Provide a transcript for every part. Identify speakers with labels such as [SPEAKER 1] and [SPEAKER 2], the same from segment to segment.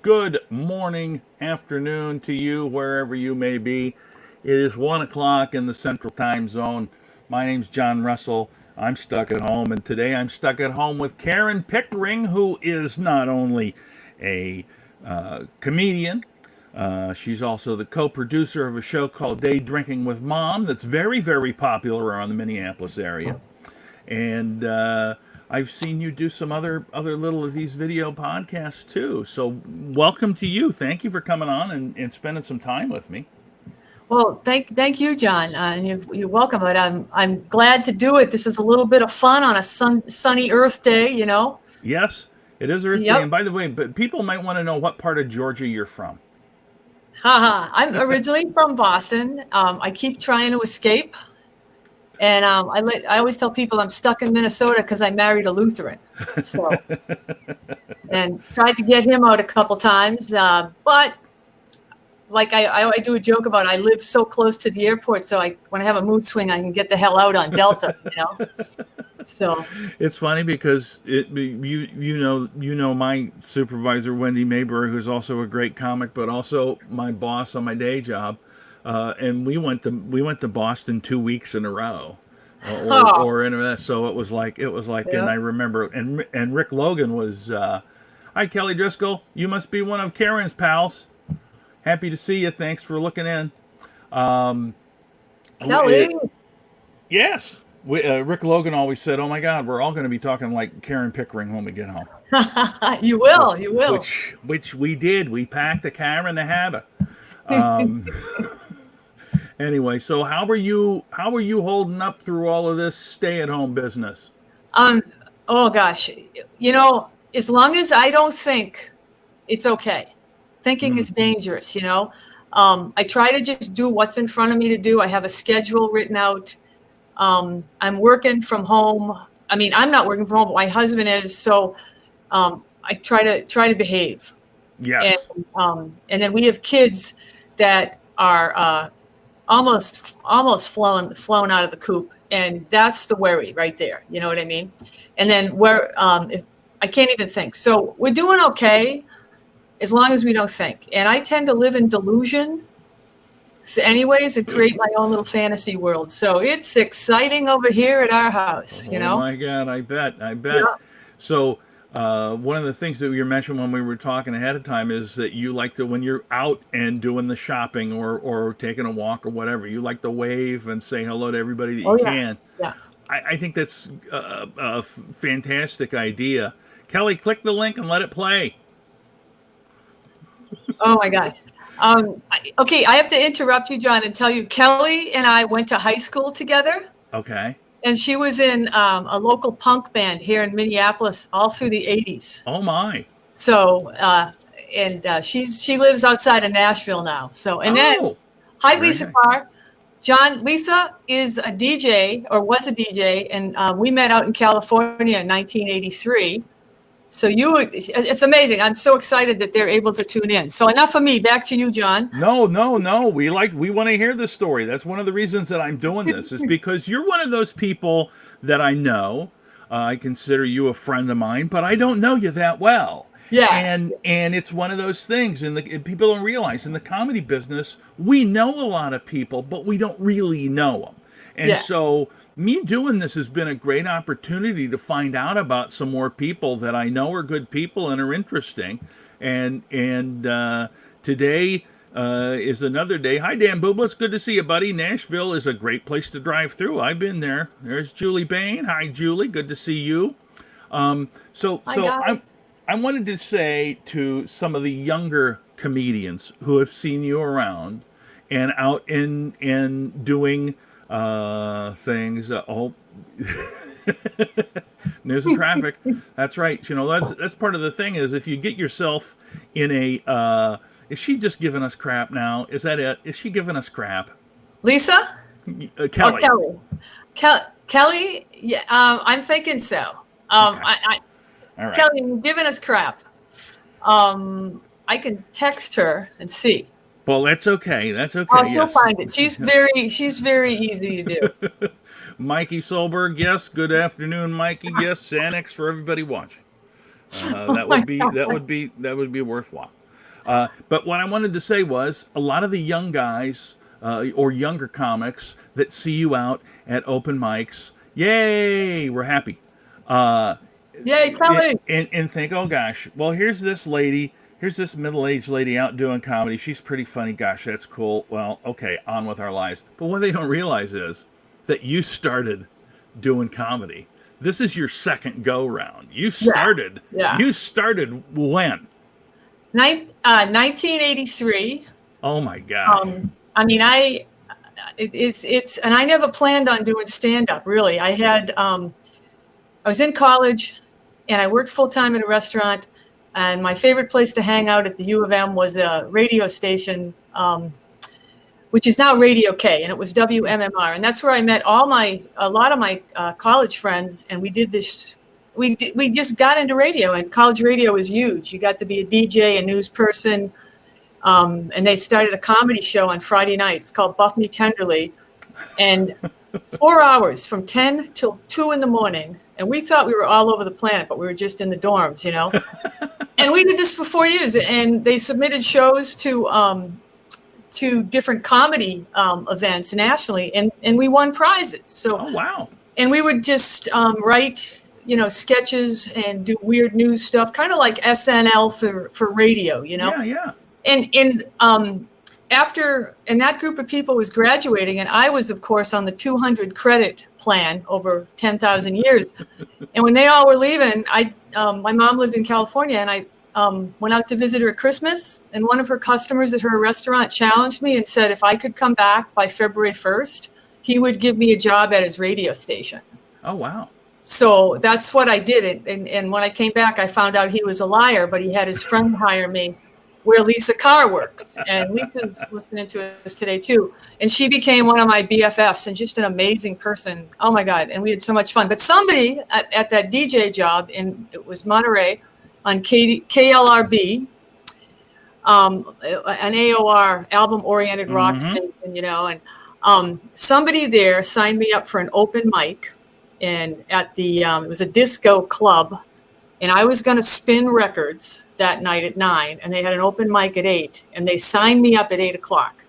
[SPEAKER 1] good morning, afternoon to you, wherever you may be. It is 1 o'clock in the Central Time Zone. My name's John Russell. I'm stuck at home, and today I'm stuck at home with Karen Pickering, who is not only a comedian, she's also the co-producer of a show called Day Drinking with Mom that's very, very popular around the Minneapolis area. And I've seen you do some other little of these video podcasts too. So welcome to you. Thank you for coming on and spending some time with me.
[SPEAKER 2] Well, thank you, John. You're welcome. But I'm glad to do it. This is a little bit of fun on a sunny Earth Day, you know.
[SPEAKER 1] Yes, it is Earth Day. And by the way, but people might want to know what part of Georgia you're from.
[SPEAKER 2] I'm originally from Boston. I keep trying to escape. And I always tell people I'm stuck in Minnesota because I married a Lutheran. So, and tried to get him out a couple times. But like I do a joke about, I live so close to the airport. So when I have a mood swing, I can get the hell out on Delta, you know? So
[SPEAKER 1] it's funny because you know my supervisor, Wendy Mayberry, who's also a great comic, but also my boss on my day job. And we went to Boston 2 weeks in a row, or in a so it was like, yeah. And I remember, and Rick Logan was, hi Kelly Driscoll, you must be one of Karen's pals. Happy to see you. Thanks for looking in.
[SPEAKER 2] Kelly,
[SPEAKER 1] yes. Rick Logan always said, "Oh my God, we're all going to be talking like Karen Pickering when we get home."
[SPEAKER 2] You will.
[SPEAKER 1] Which we did. We packed a car and a habit. Anyway, so how are you holding up through all of this stay-at-home business?
[SPEAKER 2] Oh gosh, you know, as long as I don't think, it's okay. Thinking is dangerous, you know. I try to just do what's in front of me to do. I have a schedule written out. I'm working from home. I mean, I'm not working from home, but my husband is. So I try to behave.
[SPEAKER 1] Yes.
[SPEAKER 2] And then we have kids that are almost flown out of the coop, and that's the worry right there. You know what I mean? And then I can't even think. So we're doing okay as long as we don't think. And I tend to live in delusion, anyways, and create my own little fantasy world. So it's exciting over here at our house. You know?
[SPEAKER 1] Oh my God, I bet.
[SPEAKER 2] Yeah.
[SPEAKER 1] So. One of the things that you mentioned when we were talking ahead of time is that you like to, when you're out and doing the shopping or taking a walk or whatever, you like to wave and say hello to everybody that you can.
[SPEAKER 2] Yeah.
[SPEAKER 1] I think that's a fantastic idea. Kelly, click the link and let it play.
[SPEAKER 2] Oh my God. Okay, I have to interrupt you, John, and tell you, Kelly and I went to high school together.
[SPEAKER 1] Okay.
[SPEAKER 2] And she was in a local punk band here in Minneapolis all through the 80s.
[SPEAKER 1] Oh, my.
[SPEAKER 2] So, she lives outside of Nashville now. So, and then, hi, Lisa Parr. Lisa is a DJ, or was a DJ, and we met out in California in 1983. So it's amazing. I'm so excited that they're able to tune in. So enough of me. Back to you, John.
[SPEAKER 1] No. We want to hear this story. That's one of the reasons that I'm doing this is because you're one of those people that I know. I consider you a friend of mine, but I don't know you that well.
[SPEAKER 2] Yeah.
[SPEAKER 1] And it's one of those things, and people don't realize in the comedy business, we know a lot of people, but we don't really know them. And so me doing this has been a great opportunity to find out about some more people that I know are good people and are interesting. And today is another day. Hi, Dan Bubba. It's good to see you, buddy. Nashville is a great place to drive through. I've been there. There's Julie Bain. Hi, Julie. Good to see you. I wanted to say to some of the younger comedians who have seen you around and out in doing things. News and traffic. That's right. You know, that's part of the thing is if you get yourself in a is she just giving us crap now? Is that it? Is she giving us crap?
[SPEAKER 2] Lisa?
[SPEAKER 1] Kelly.
[SPEAKER 2] Oh, Kelly? Yeah, I'm thinking so.
[SPEAKER 1] Okay. All right.
[SPEAKER 2] Kelly, you're giving us crap. I can text her and see.
[SPEAKER 1] Well, that's okay. That's okay.
[SPEAKER 2] Oh, she'll find it. She's very easy to do.
[SPEAKER 1] Mikey Solberg, yes. Good afternoon, Mikey. Yes, Xanax for everybody watching. That would be worthwhile. But what I wanted to say was a lot of the young guys or younger comics that see you out at open mics, yay, we're happy. Uh,
[SPEAKER 2] Yay, Kelly!
[SPEAKER 1] and think, oh gosh, well, here's this lady, here's this middle aged lady out doing comedy. She's pretty funny. Gosh, that's cool. Well, okay, on with our lives. But what they don't realize is that you started doing comedy. This is your second go round.
[SPEAKER 2] Yeah.
[SPEAKER 1] You started when?
[SPEAKER 2] 1983.
[SPEAKER 1] Oh my gosh.
[SPEAKER 2] I mean, it's, and I never planned on doing stand up really. I was in college and I worked full time at a restaurant, and my favorite place to hang out at the U of M was a radio station, which is now Radio K, and it was WMMR. And that's where I met a lot of my college friends. And we did this, we just got into radio, and college radio was huge. You got to be a DJ, a news person. And they started a comedy show on Friday nights called Buff Me Tenderly. And 4 hours from 10 till 2 in the morning. And we thought we were all over the planet, but we were just in the dorms, you know. And we did this for 4 years, and they submitted shows to different comedy events nationally, and we won prizes. So,
[SPEAKER 1] oh wow!
[SPEAKER 2] And we would just write, you know, sketches and do weird news stuff, kind of like SNL for radio, you know.
[SPEAKER 1] Yeah.
[SPEAKER 2] And that group of people was graduating, and I was, of course, on the 200 credit plan over 10,000 years. And when they all were leaving, my mom lived in California, and I went out to visit her at Christmas, and one of her customers at her restaurant challenged me and said if I could come back by February 1st, he would give me a job at his radio station.
[SPEAKER 1] Oh, wow.
[SPEAKER 2] So that's what I did. And when I came back, I found out he was a liar, but he had his friend hire me where Lisa Carr works. And Lisa's listening to us today too. And she became one of my BFFs and just an amazing person. Oh my God. And we had so much fun. But somebody at that DJ job, it was Monterey on KLRB, an AOR, album-oriented rock station, you know, and somebody there signed me up for an open mic, and at the it was a disco club, and I was going to spin records that night at 9, and they had an open mic at 8, and they signed me up at 8 o'clock,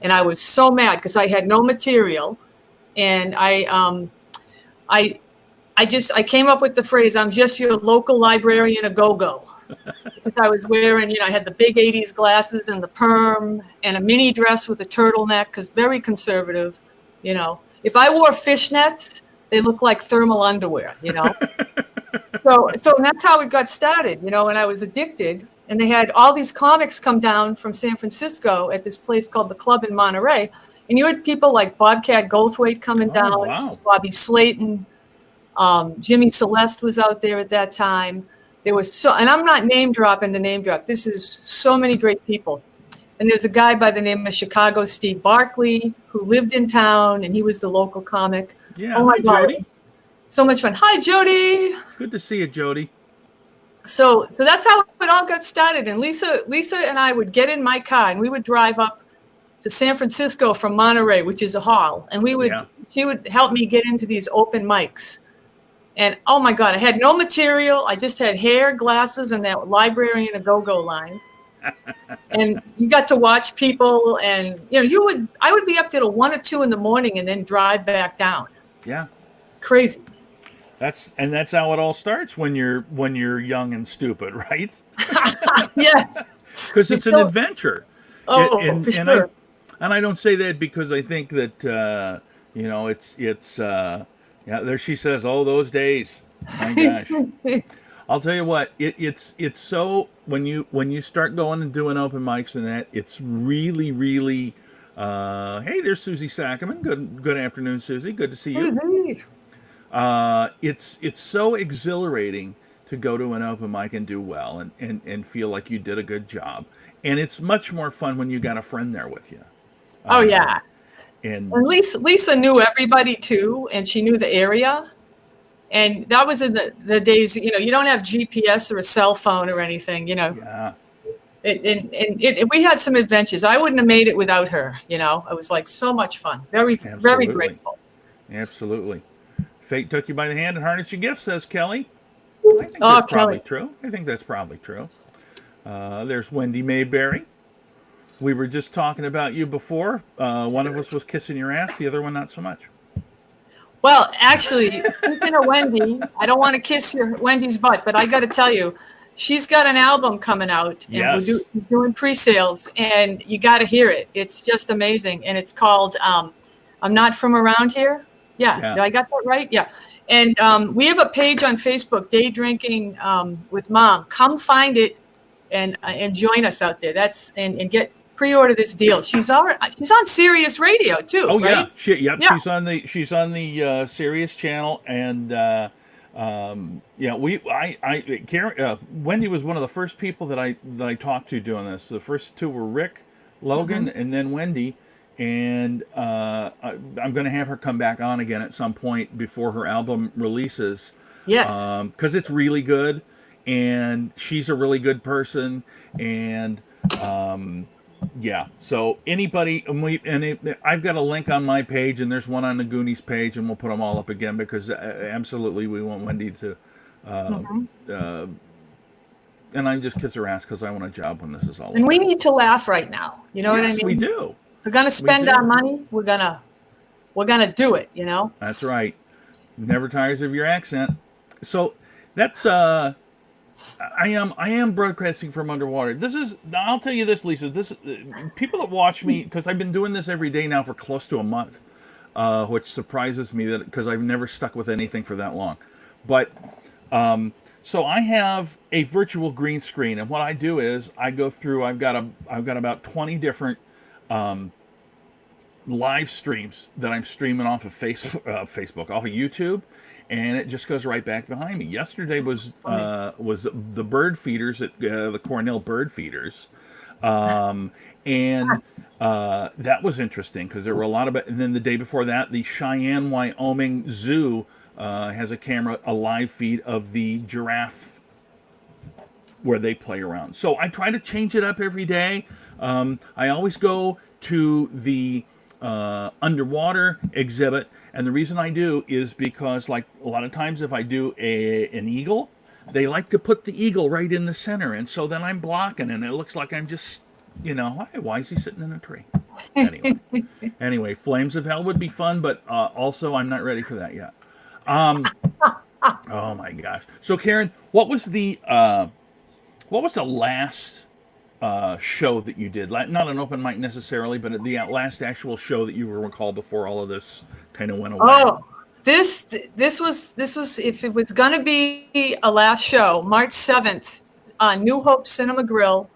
[SPEAKER 2] and I was so mad because I had no material, and I came up with the phrase, "I'm just your local librarian, a go-go." Because I was wearing, you know, I had the big 80s glasses and the perm and a mini dress with a turtleneck, because very conservative, you know. If I wore fishnets, they look like thermal underwear, you know. So that's how it got started, you know, and I was addicted. And they had all these comics come down from San Francisco at this place called the Club in Monterey. And you had people like Bobcat Goldthwait coming down,
[SPEAKER 1] wow.
[SPEAKER 2] Bobby Slayton, Jimmy Celeste was out there at that time. There was and I'm not name dropping to name drop. This is so many great people. And there's a guy by the name of Chicago Steve Barkley who lived in town, and he was the local comic.
[SPEAKER 1] Yeah.
[SPEAKER 2] Oh my
[SPEAKER 1] Hi,
[SPEAKER 2] God.
[SPEAKER 1] Jody.
[SPEAKER 2] So much fun. Hi, Jody.
[SPEAKER 1] Good to see you, Jody.
[SPEAKER 2] So that's how it all got started. And Lisa and I would get in my car, and we would drive up to San Francisco from Monterey, which is a hall. And she would help me get into these open mics. And oh my God, I had no material. I just had hair, glasses, and that librarian a go-go line. And you got to watch people, and you know, I would be up till 1 or 2 in the morning and then drive back down.
[SPEAKER 1] Yeah.
[SPEAKER 2] Crazy.
[SPEAKER 1] That's how it all starts when you're young and stupid, right?
[SPEAKER 2] Yes.
[SPEAKER 1] Because it's an adventure.
[SPEAKER 2] Oh, for sure.
[SPEAKER 1] And I don't say that because I think that you know, it's yeah, there she says, "Oh, those days." My gosh. I'll tell you what, it's so when you start going and doing open mics and that, it's really, really hey, there's Susie Sackerman. Good afternoon, Susie. Good to see you. It's so exhilarating to go to an open mic and do well and feel like you did a good job. And it's much more fun when you got a friend there with you.
[SPEAKER 2] Oh yeah.
[SPEAKER 1] And
[SPEAKER 2] Lisa knew everybody too, and she knew the area. And that was in the days, you know, you don't have GPS or a cell phone or anything, you know.
[SPEAKER 1] Yeah.
[SPEAKER 2] We had some adventures. I wouldn't have made it without her, you know. It was like so much fun. Very grateful.
[SPEAKER 1] Absolutely. Fate took you by the hand and harnessed your gift, says Kelly. I think that's probably true. I think that's probably true. There's Wendy Mayberry. We were just talking about you before. One of us was kissing your ass, the other one not so much.
[SPEAKER 2] Well, actually, speaking of Wendy, I don't want to kiss your Wendy's butt, but I got to tell you, she's got an album coming out, and
[SPEAKER 1] Yes.
[SPEAKER 2] doing pre-sales, and you got to hear it. It's just amazing, and it's called "I'm Not From Around Here." Yeah,
[SPEAKER 1] Yeah.
[SPEAKER 2] did I got that right? Yeah. And we have a page on Facebook, Day Drinking with Mom. Come find it and join us out there. And get pre-order this deal. She's on Sirius Radio too,
[SPEAKER 1] Oh
[SPEAKER 2] right?
[SPEAKER 1] yeah. Yep.
[SPEAKER 2] Yeah.
[SPEAKER 1] She's on the Sirius channel, and yeah, Karen, Wendy was one of the first people that I talked to doing this. The first two were Rick, Logan, and then Wendy. And I'm going to have her come back on again at some point before her album releases.
[SPEAKER 2] Yes.
[SPEAKER 1] Because it's really good, and she's a really good person, and yeah. So anybody, I've got a link on my page, and there's one on the Goonies page, and we'll put them all up again because absolutely we want Wendy to, and I just kiss her ass because I want a job when this is all
[SPEAKER 2] And
[SPEAKER 1] over.
[SPEAKER 2] we need to laugh right now. You know what I
[SPEAKER 1] Yes,
[SPEAKER 2] mean?
[SPEAKER 1] we do.
[SPEAKER 2] We're gonna spend
[SPEAKER 1] do.
[SPEAKER 2] our money. We're gonna do it. You know.
[SPEAKER 1] That's right. Never tires of your accent. So that's I am broadcasting from underwater. This is, I'll tell you this, Lisa. This people that watch me, because I've been doing this every day now for close to a month, which surprises me that because I've never stuck with anything for that long. But so I have a virtual green screen, and what I do is I go through. I've got about 20 different live streams that I'm streaming off of Facebook, off of YouTube, and it just goes right back behind me. Yesterday was the bird feeders at the Cornell Bird Feeders, and that was interesting because there were a lot of it. And then the day before that, the Cheyenne, Wyoming Zoo has a live feed of the giraffe where they play around. So I try to change it up every day. I always go to the underwater exhibit, and the reason I do is because, like, a lot of times if I do an eagle, they like to put the eagle right in the center, and so then I'm blocking, and it looks like I'm just, why is he sitting in a tree? Anyway, Flames of Hell would be fun, but also I'm not ready for that yet. Oh my gosh! So Karen, what was the last show that you did? Not an open mic necessarily, but the last actual show that you recall before all of this kind of went away.
[SPEAKER 2] Oh, this was if it was gonna be a last show, March 7th, New Hope Cinema Grill,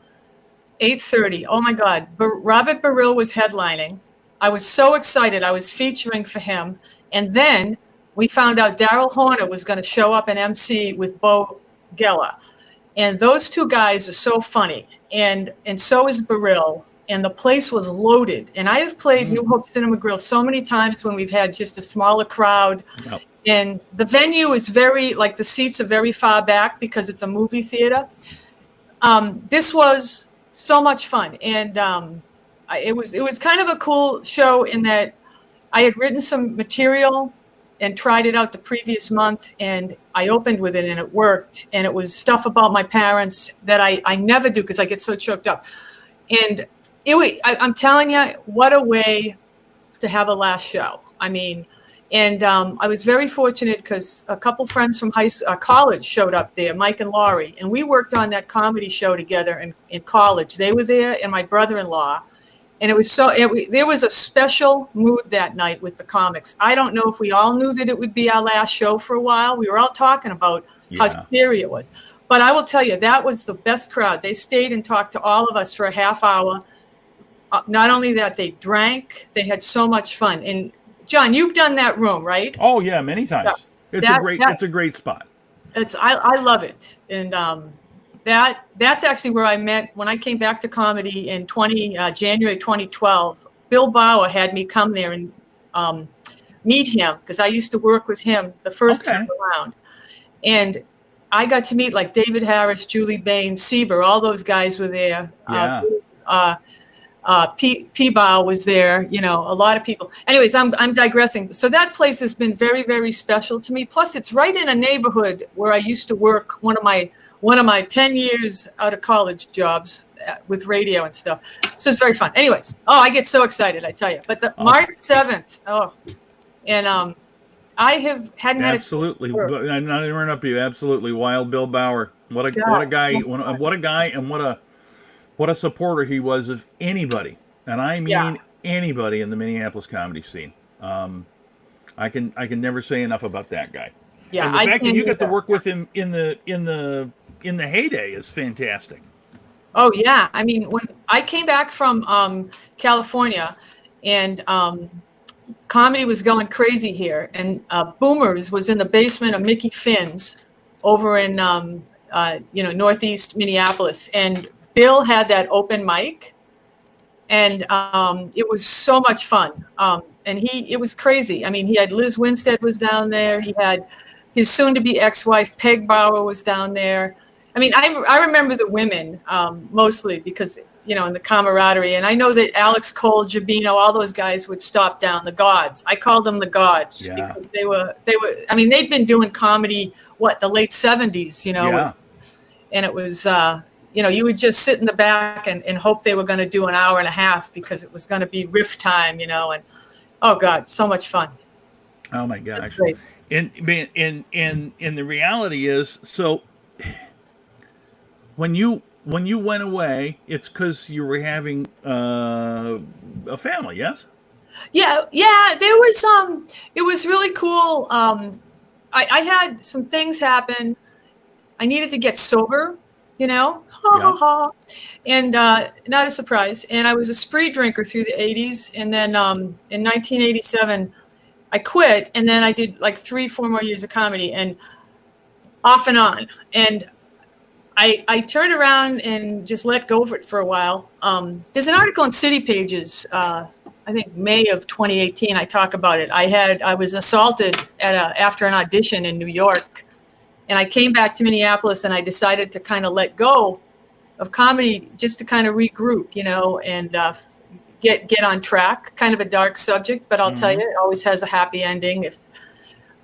[SPEAKER 2] 8:30. Oh my God, Robert Baril was headlining. I was so excited. I was featuring for him, and then we found out Daryl Horner was going to show up and MC with Bo Geller. And those two guys are so funny. And so is Baril. And the place was loaded. And I have played New Hope Cinema Grill so many times when we've had just a smaller crowd. Yep. And the venue is the seats are very far back because it's a movie theater. This was so much fun. And it was kind of a cool show in that I had written some material and tried it out the previous month, and I opened with it and it worked. And it was stuff about my parents that I never do because I get so choked up. And I'm telling you, what a way to have a last show. I mean, and I was very fortunate because a couple friends from college showed up there, Mike and Laurie, and we worked on that comedy show together in college. They were there, and my brother-in-law. And it was there was a special mood that night with the comics. I don't know if we all knew that it would be our last show for a while. We were all talking about how scary it was. But I will tell you, that was the best crowd. They stayed and talked to all of us for a half hour. Not only that, they drank. They had so much fun. And John, you've done that room, right?
[SPEAKER 1] Oh yeah, many times. Yeah. It's a great spot.
[SPEAKER 2] I love it. And that's actually where I met when I came back to comedy in January 2012. Bill Bauer had me come there and meet him because I used to work with him the first time around. And I got to meet like David Harris, Julie Bain, Sieber, all those guys were there.
[SPEAKER 1] Yeah.
[SPEAKER 2] P-Bow was there, a lot of people. Anyways, I'm digressing. So that place has been very, very special to me. Plus, it's right in a neighborhood where I used to work. One one of my 10 years out of college jobs with radio and stuff. So it's very fun. Anyways, I get so excited, I tell you. But the March 7th, and I hadn't had
[SPEAKER 1] Absolutely. I'm not interrupting you. Absolutely. Wild Bill Bauer. What a guy. What a guy, and what a supporter he was of anybody. And I mean anybody in the Minneapolis comedy scene. I can never say enough about that guy.
[SPEAKER 2] Yeah,
[SPEAKER 1] and the fact that you get to work with him in the heyday is fantastic.
[SPEAKER 2] Oh yeah, I mean, when I came back from California, and comedy was going crazy here, and Boomers was in the basement of Mickey Finn's over in northeast Minneapolis, and Bill had that open mic, and it was so much fun. And it was crazy. I mean, he had Liz Winstead was down there. He had his soon-to-be ex-wife Peg Bauer was down there. I mean, I remember the women mostly because, in the camaraderie. And I know that Alex Cole, Jabino, all those guys would stop down, the gods. I called them the gods because they were, I mean, they'd been doing comedy, the late 70s,
[SPEAKER 1] Yeah.
[SPEAKER 2] And it was, you would just sit in the back and hope they were going to do an hour and a half because it was going to be riff time, and oh God, so much fun.
[SPEAKER 1] Oh my gosh. And the reality is, so when you went away, it's because you were having a family, yes?
[SPEAKER 2] Yeah. There was it was really cool. I had some things happen. I needed to get sober, and not a surprise. And I was a spree drinker through the 80s, and then in 1987 I quit, and then I did like 3-4 more years of comedy, and off and on. And I turned around and just let go of it for a while. There's an article in City Pages, I think May of 2018. I talk about it. I was assaulted after an audition in New York, and I came back to Minneapolis, and I decided to kind of let go of comedy just to kind of regroup, and get on track. Kind of a dark subject, but I'll tell you, it always has a happy ending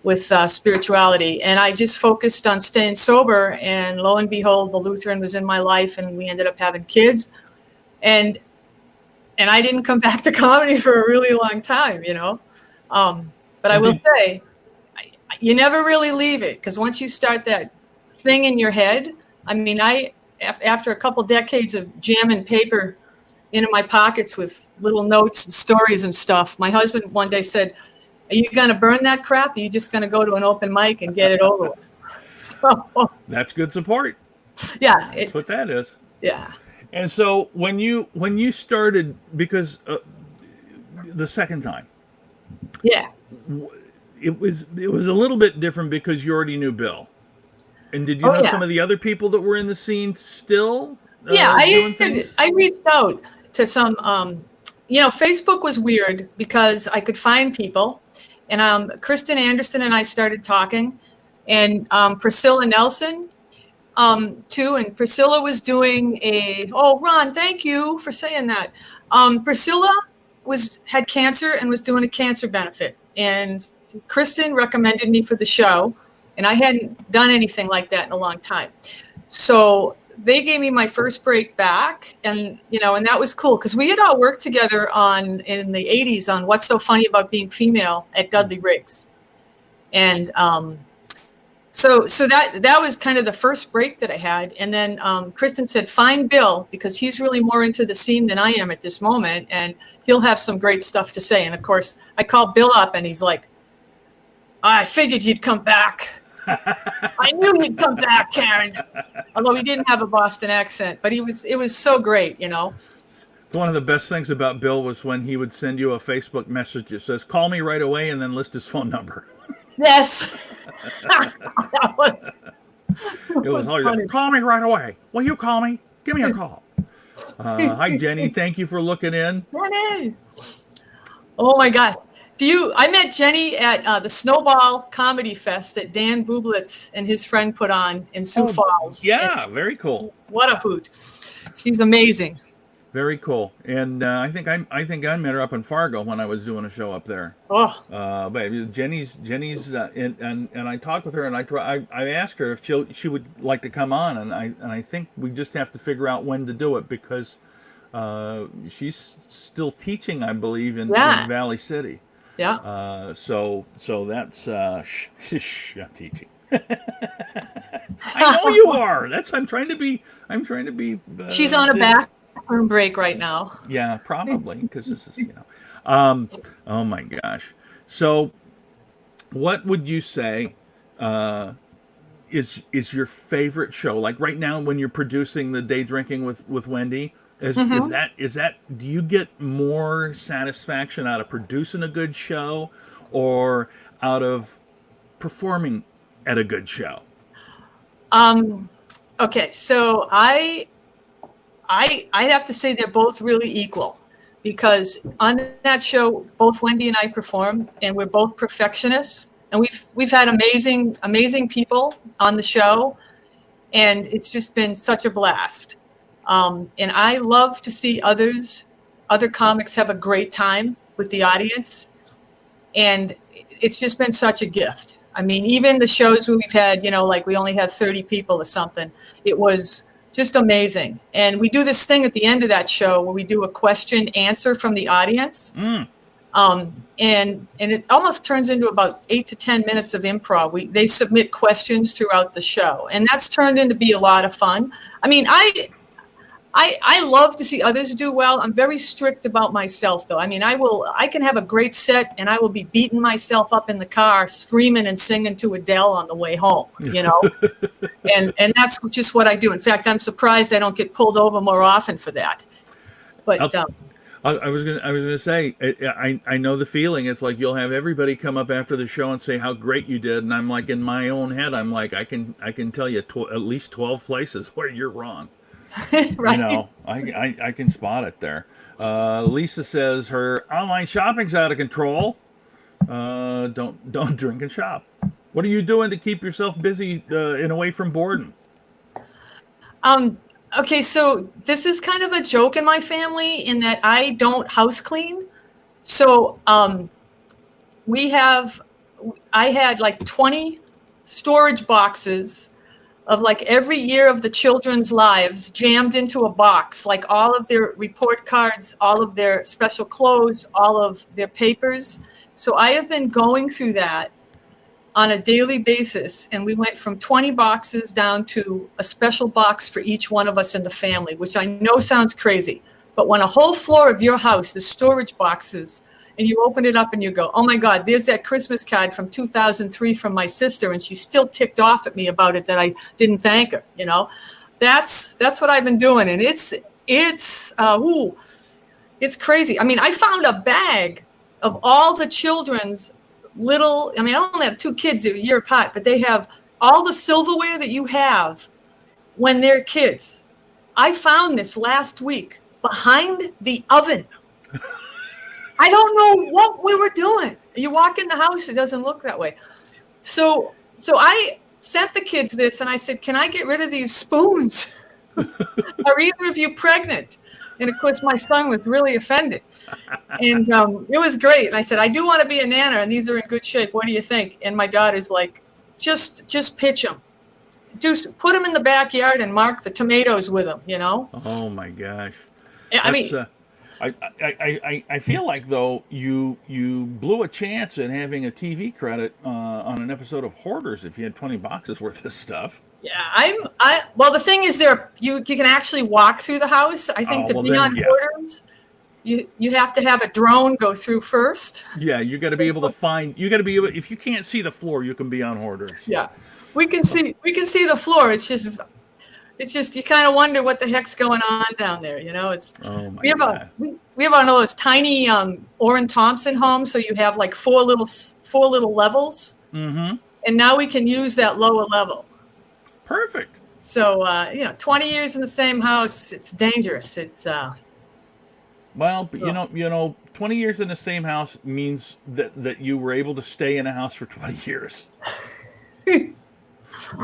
[SPEAKER 2] with spirituality. And I just focused on staying sober, and lo and behold, the Lutheran was in my life, and we ended up having kids. And I didn't come back to comedy for a really long time, But I will say, you never really leave it, because once you start that thing in your head, I mean, after a couple decades of jamming paper into my pockets with little notes and stories and stuff, my husband one day said, "Are you going to burn that crap? Or are you just going to go to an open mic and get it over with?" So
[SPEAKER 1] that's good support.
[SPEAKER 2] Yeah.
[SPEAKER 1] That's what that is.
[SPEAKER 2] Yeah.
[SPEAKER 1] And so when you started, because the second time,
[SPEAKER 2] yeah,
[SPEAKER 1] it was a little bit different because you already knew Bill. And did you know some of the other people that were in the scene still?
[SPEAKER 2] I reached out to some. Facebook was weird because I could find people, and Kristen Anderson and I started talking, and Priscilla Nelson, too. And Priscilla was doing Ron, thank you for saying that. Priscilla had cancer and was doing a cancer benefit, and Kristen recommended me for the show, and I hadn't done anything like that in a long time. So they gave me my first break back, and and that was cool because we had all worked together in the 80s on What's So Funny About Being Female at Dudley Riggs. And so that was kind of the first break that I had. And then Kristen said, find Bill, because he's really more into the scene than I am at this moment, and he'll have some great stuff to say. And of course, I called Bill up, and he's like, I figured you'd come back. I knew he'd come back, Karen. Although he didn't have a Boston accent, but it was so great,
[SPEAKER 1] One of the best things about Bill was when he would send you a Facebook message that says, call me right away, and then list his phone number.
[SPEAKER 2] Yes.
[SPEAKER 1] It was funny. Call me right away. Will you call me? Give me a call. Hi, Jenny. Thank you for looking in.
[SPEAKER 2] Jenny. Oh, my gosh. I met Jenny at the Snowball Comedy Fest that Dan Bublitz and his friend put on in Sioux Falls.
[SPEAKER 1] Yeah, very cool.
[SPEAKER 2] What a hoot. She's amazing.
[SPEAKER 1] Very cool. And I think I met her up in Fargo when I was doing a show up there.
[SPEAKER 2] Oh,
[SPEAKER 1] But Jenny's and I talked with her, and I asked her if she would like to come on, and I think we just have to figure out when to do it because she's still teaching, I believe, in
[SPEAKER 2] yeah,
[SPEAKER 1] Valley City.
[SPEAKER 2] yeah.
[SPEAKER 1] So that's I'm teaching. I know you are. That's I'm trying to be.
[SPEAKER 2] She's on a bathroom break right now.
[SPEAKER 1] Yeah, probably because this is oh my gosh. So, what would you say uh, is your favorite show? Like right now, when you're producing the Day Drinking with Wendy,
[SPEAKER 2] Hmm.
[SPEAKER 1] is that do you get more satisfaction out of producing a good show, or out of performing at a good show?
[SPEAKER 2] Um, okay, so I have to say they're both really equal because on that show, both Wendy and I perform, and we're both perfectionists, and we've had amazing people on the show, and it's just been such a blast. And I love to see other comics have a great time with the audience, and it's just been such a gift. I mean, even the shows where we've had, like we only had 30 people or something, it was just amazing. And we do this thing at the end of that show where we do a question answer from the audience.
[SPEAKER 1] Mm.
[SPEAKER 2] And it almost turns into about 8 to 10 minutes of improv. They submit questions throughout the show, and that's turned into be a lot of fun. I mean, I love to see others do well. I'm very strict about myself, though. I mean, I can have a great set, and I will be beating myself up in the car, screaming and singing to Adele on the way home. And that's just what I do. In fact, I'm surprised I don't get pulled over more often for that. But
[SPEAKER 1] I was gonna say I know the feeling. It's like you'll have everybody come up after the show and say how great you did, and I'm like in my own head, I'm like I can tell you at least 12 places where you're wrong.
[SPEAKER 2] right.
[SPEAKER 1] I can spot it there. Lisa says her online shopping's out of control. Don't drink and shop. What are you doing to keep yourself busy and away from boredom?
[SPEAKER 2] Um, okay, so this is kind of a joke in my family in that I don't house clean. So we have, I had like 20 storage boxes of like every year of the children's lives jammed into a box, like all of their report cards, all of their special clothes, all of their papers. So I have been going through that on a daily basis, and we went from 20 boxes down to a special box for each one of us in the family, which I know sounds crazy, but when a whole floor of your house is storage boxes and you open it up and you go, oh my God, there's that Christmas card from 2003 from my sister, and she's still ticked off at me about it that I didn't thank her, that's what I've been doing. And it's crazy. I mean, I found a bag of all the children's I only have two kids, they're a year apart, but they have all the silverware that you have when they're kids. I found this last week behind the oven. I don't know what we were doing. You walk in the house, it doesn't look that way. So I sent the kids this and I said, can I get rid of these spoons? Are either of you pregnant? And of course, my son was really offended. And it was great. And I said, I do want to be a nana, and these are in good shape. What do you think? And my daughter's like, just pitch them. Put them in the backyard and mark the tomatoes with them,
[SPEAKER 1] Oh my gosh.
[SPEAKER 2] Yeah, I
[SPEAKER 1] That's
[SPEAKER 2] mean,
[SPEAKER 1] I feel like though you blew a chance at having a TV credit on an episode of Hoarders if you had 20 boxes worth of stuff.
[SPEAKER 2] yeah, well, the thing is you can actually walk through the house. I think
[SPEAKER 1] Oh
[SPEAKER 2] to
[SPEAKER 1] well,
[SPEAKER 2] be
[SPEAKER 1] then
[SPEAKER 2] on
[SPEAKER 1] yeah,
[SPEAKER 2] Hoarders, you have to have a drone go through first.
[SPEAKER 1] yeah. You got to be able to find. You got to be able. If you can't see the floor, you can be on Hoarders.
[SPEAKER 2] Yeah. We can see the floor. It's just you kind of wonder what the heck's going on down there. It's
[SPEAKER 1] Oh my
[SPEAKER 2] we have a
[SPEAKER 1] god.
[SPEAKER 2] we have one of those tiny Orrin Thompson homes, so you have like four little levels,
[SPEAKER 1] Mm-hmm.
[SPEAKER 2] and now we can use that lower level.
[SPEAKER 1] Perfect.
[SPEAKER 2] So 20 years in the same house, it's dangerous. It's
[SPEAKER 1] Well, but
[SPEAKER 2] oh.
[SPEAKER 1] 20 years in the same house means that you were able to stay in a house for 20 years. You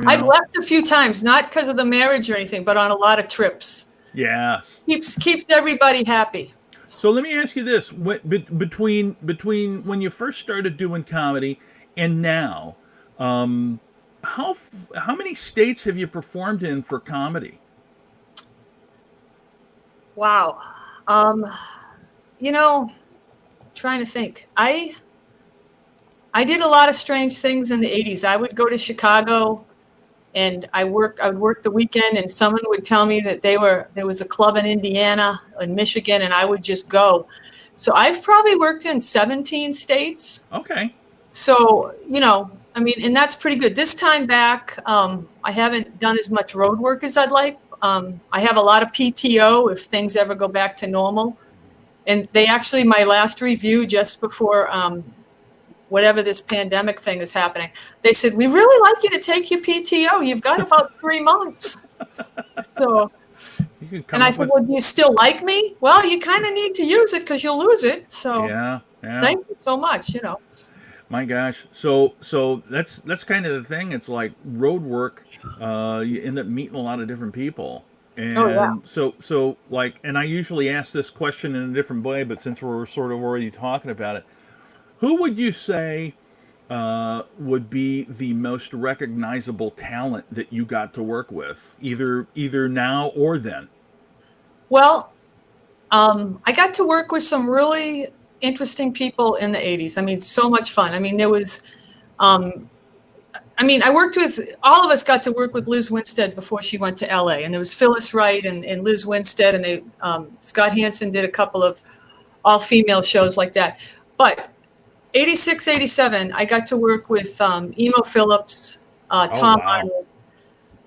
[SPEAKER 2] I've
[SPEAKER 1] know?
[SPEAKER 2] left a few times, not because of the marriage or anything, but on a lot of trips.
[SPEAKER 1] Yes.
[SPEAKER 2] Keeps everybody happy.
[SPEAKER 1] So let me ask you this: between when you first started doing comedy and now, um, how many states have you performed in for comedy?
[SPEAKER 2] Wow. Um, you know, trying to think. I did a lot of strange things in the 80s. I would go to Chicago and I would work the weekend and someone would tell me that there was a club in Indiana and Michigan and I would just go. So I've probably worked in 17 states.
[SPEAKER 1] Okay.
[SPEAKER 2] So, I mean, and that's pretty good. This time back, I haven't done as much road work as I'd like. I have a lot of PTO if things ever go back to normal. And they actually, my last review just before whatever this pandemic thing is happening, they said, we really like you to take your PTO. You've got about 3 months. So,
[SPEAKER 1] You can
[SPEAKER 2] and
[SPEAKER 1] come
[SPEAKER 2] I
[SPEAKER 1] up
[SPEAKER 2] said,
[SPEAKER 1] with.
[SPEAKER 2] well, do you still like me? Well, you kind of need to use it because you'll lose it. So
[SPEAKER 1] Yeah, yeah.
[SPEAKER 2] thank you so much.
[SPEAKER 1] My gosh. So that's kind of the thing. It's like road work. You end up meeting a lot of different people.
[SPEAKER 2] Oh, yeah.
[SPEAKER 1] And so like, and I usually ask this question in a different way, but since we're sort of already talking about it, who would you say would be the most recognizable talent that you got to work with, either now or then?
[SPEAKER 2] Well, I got to work with some really interesting people in the 80s. I mean, so much fun. I mean, um, I worked with, all of us got to work with Liz Winstead before she went to LA. And there was Phyllis Wright and Liz Winstead, and Scott Hansen did a couple of all female shows like that. But 86, 87, I got to work with Emo Phillips,
[SPEAKER 1] Oh
[SPEAKER 2] Tom
[SPEAKER 1] wow.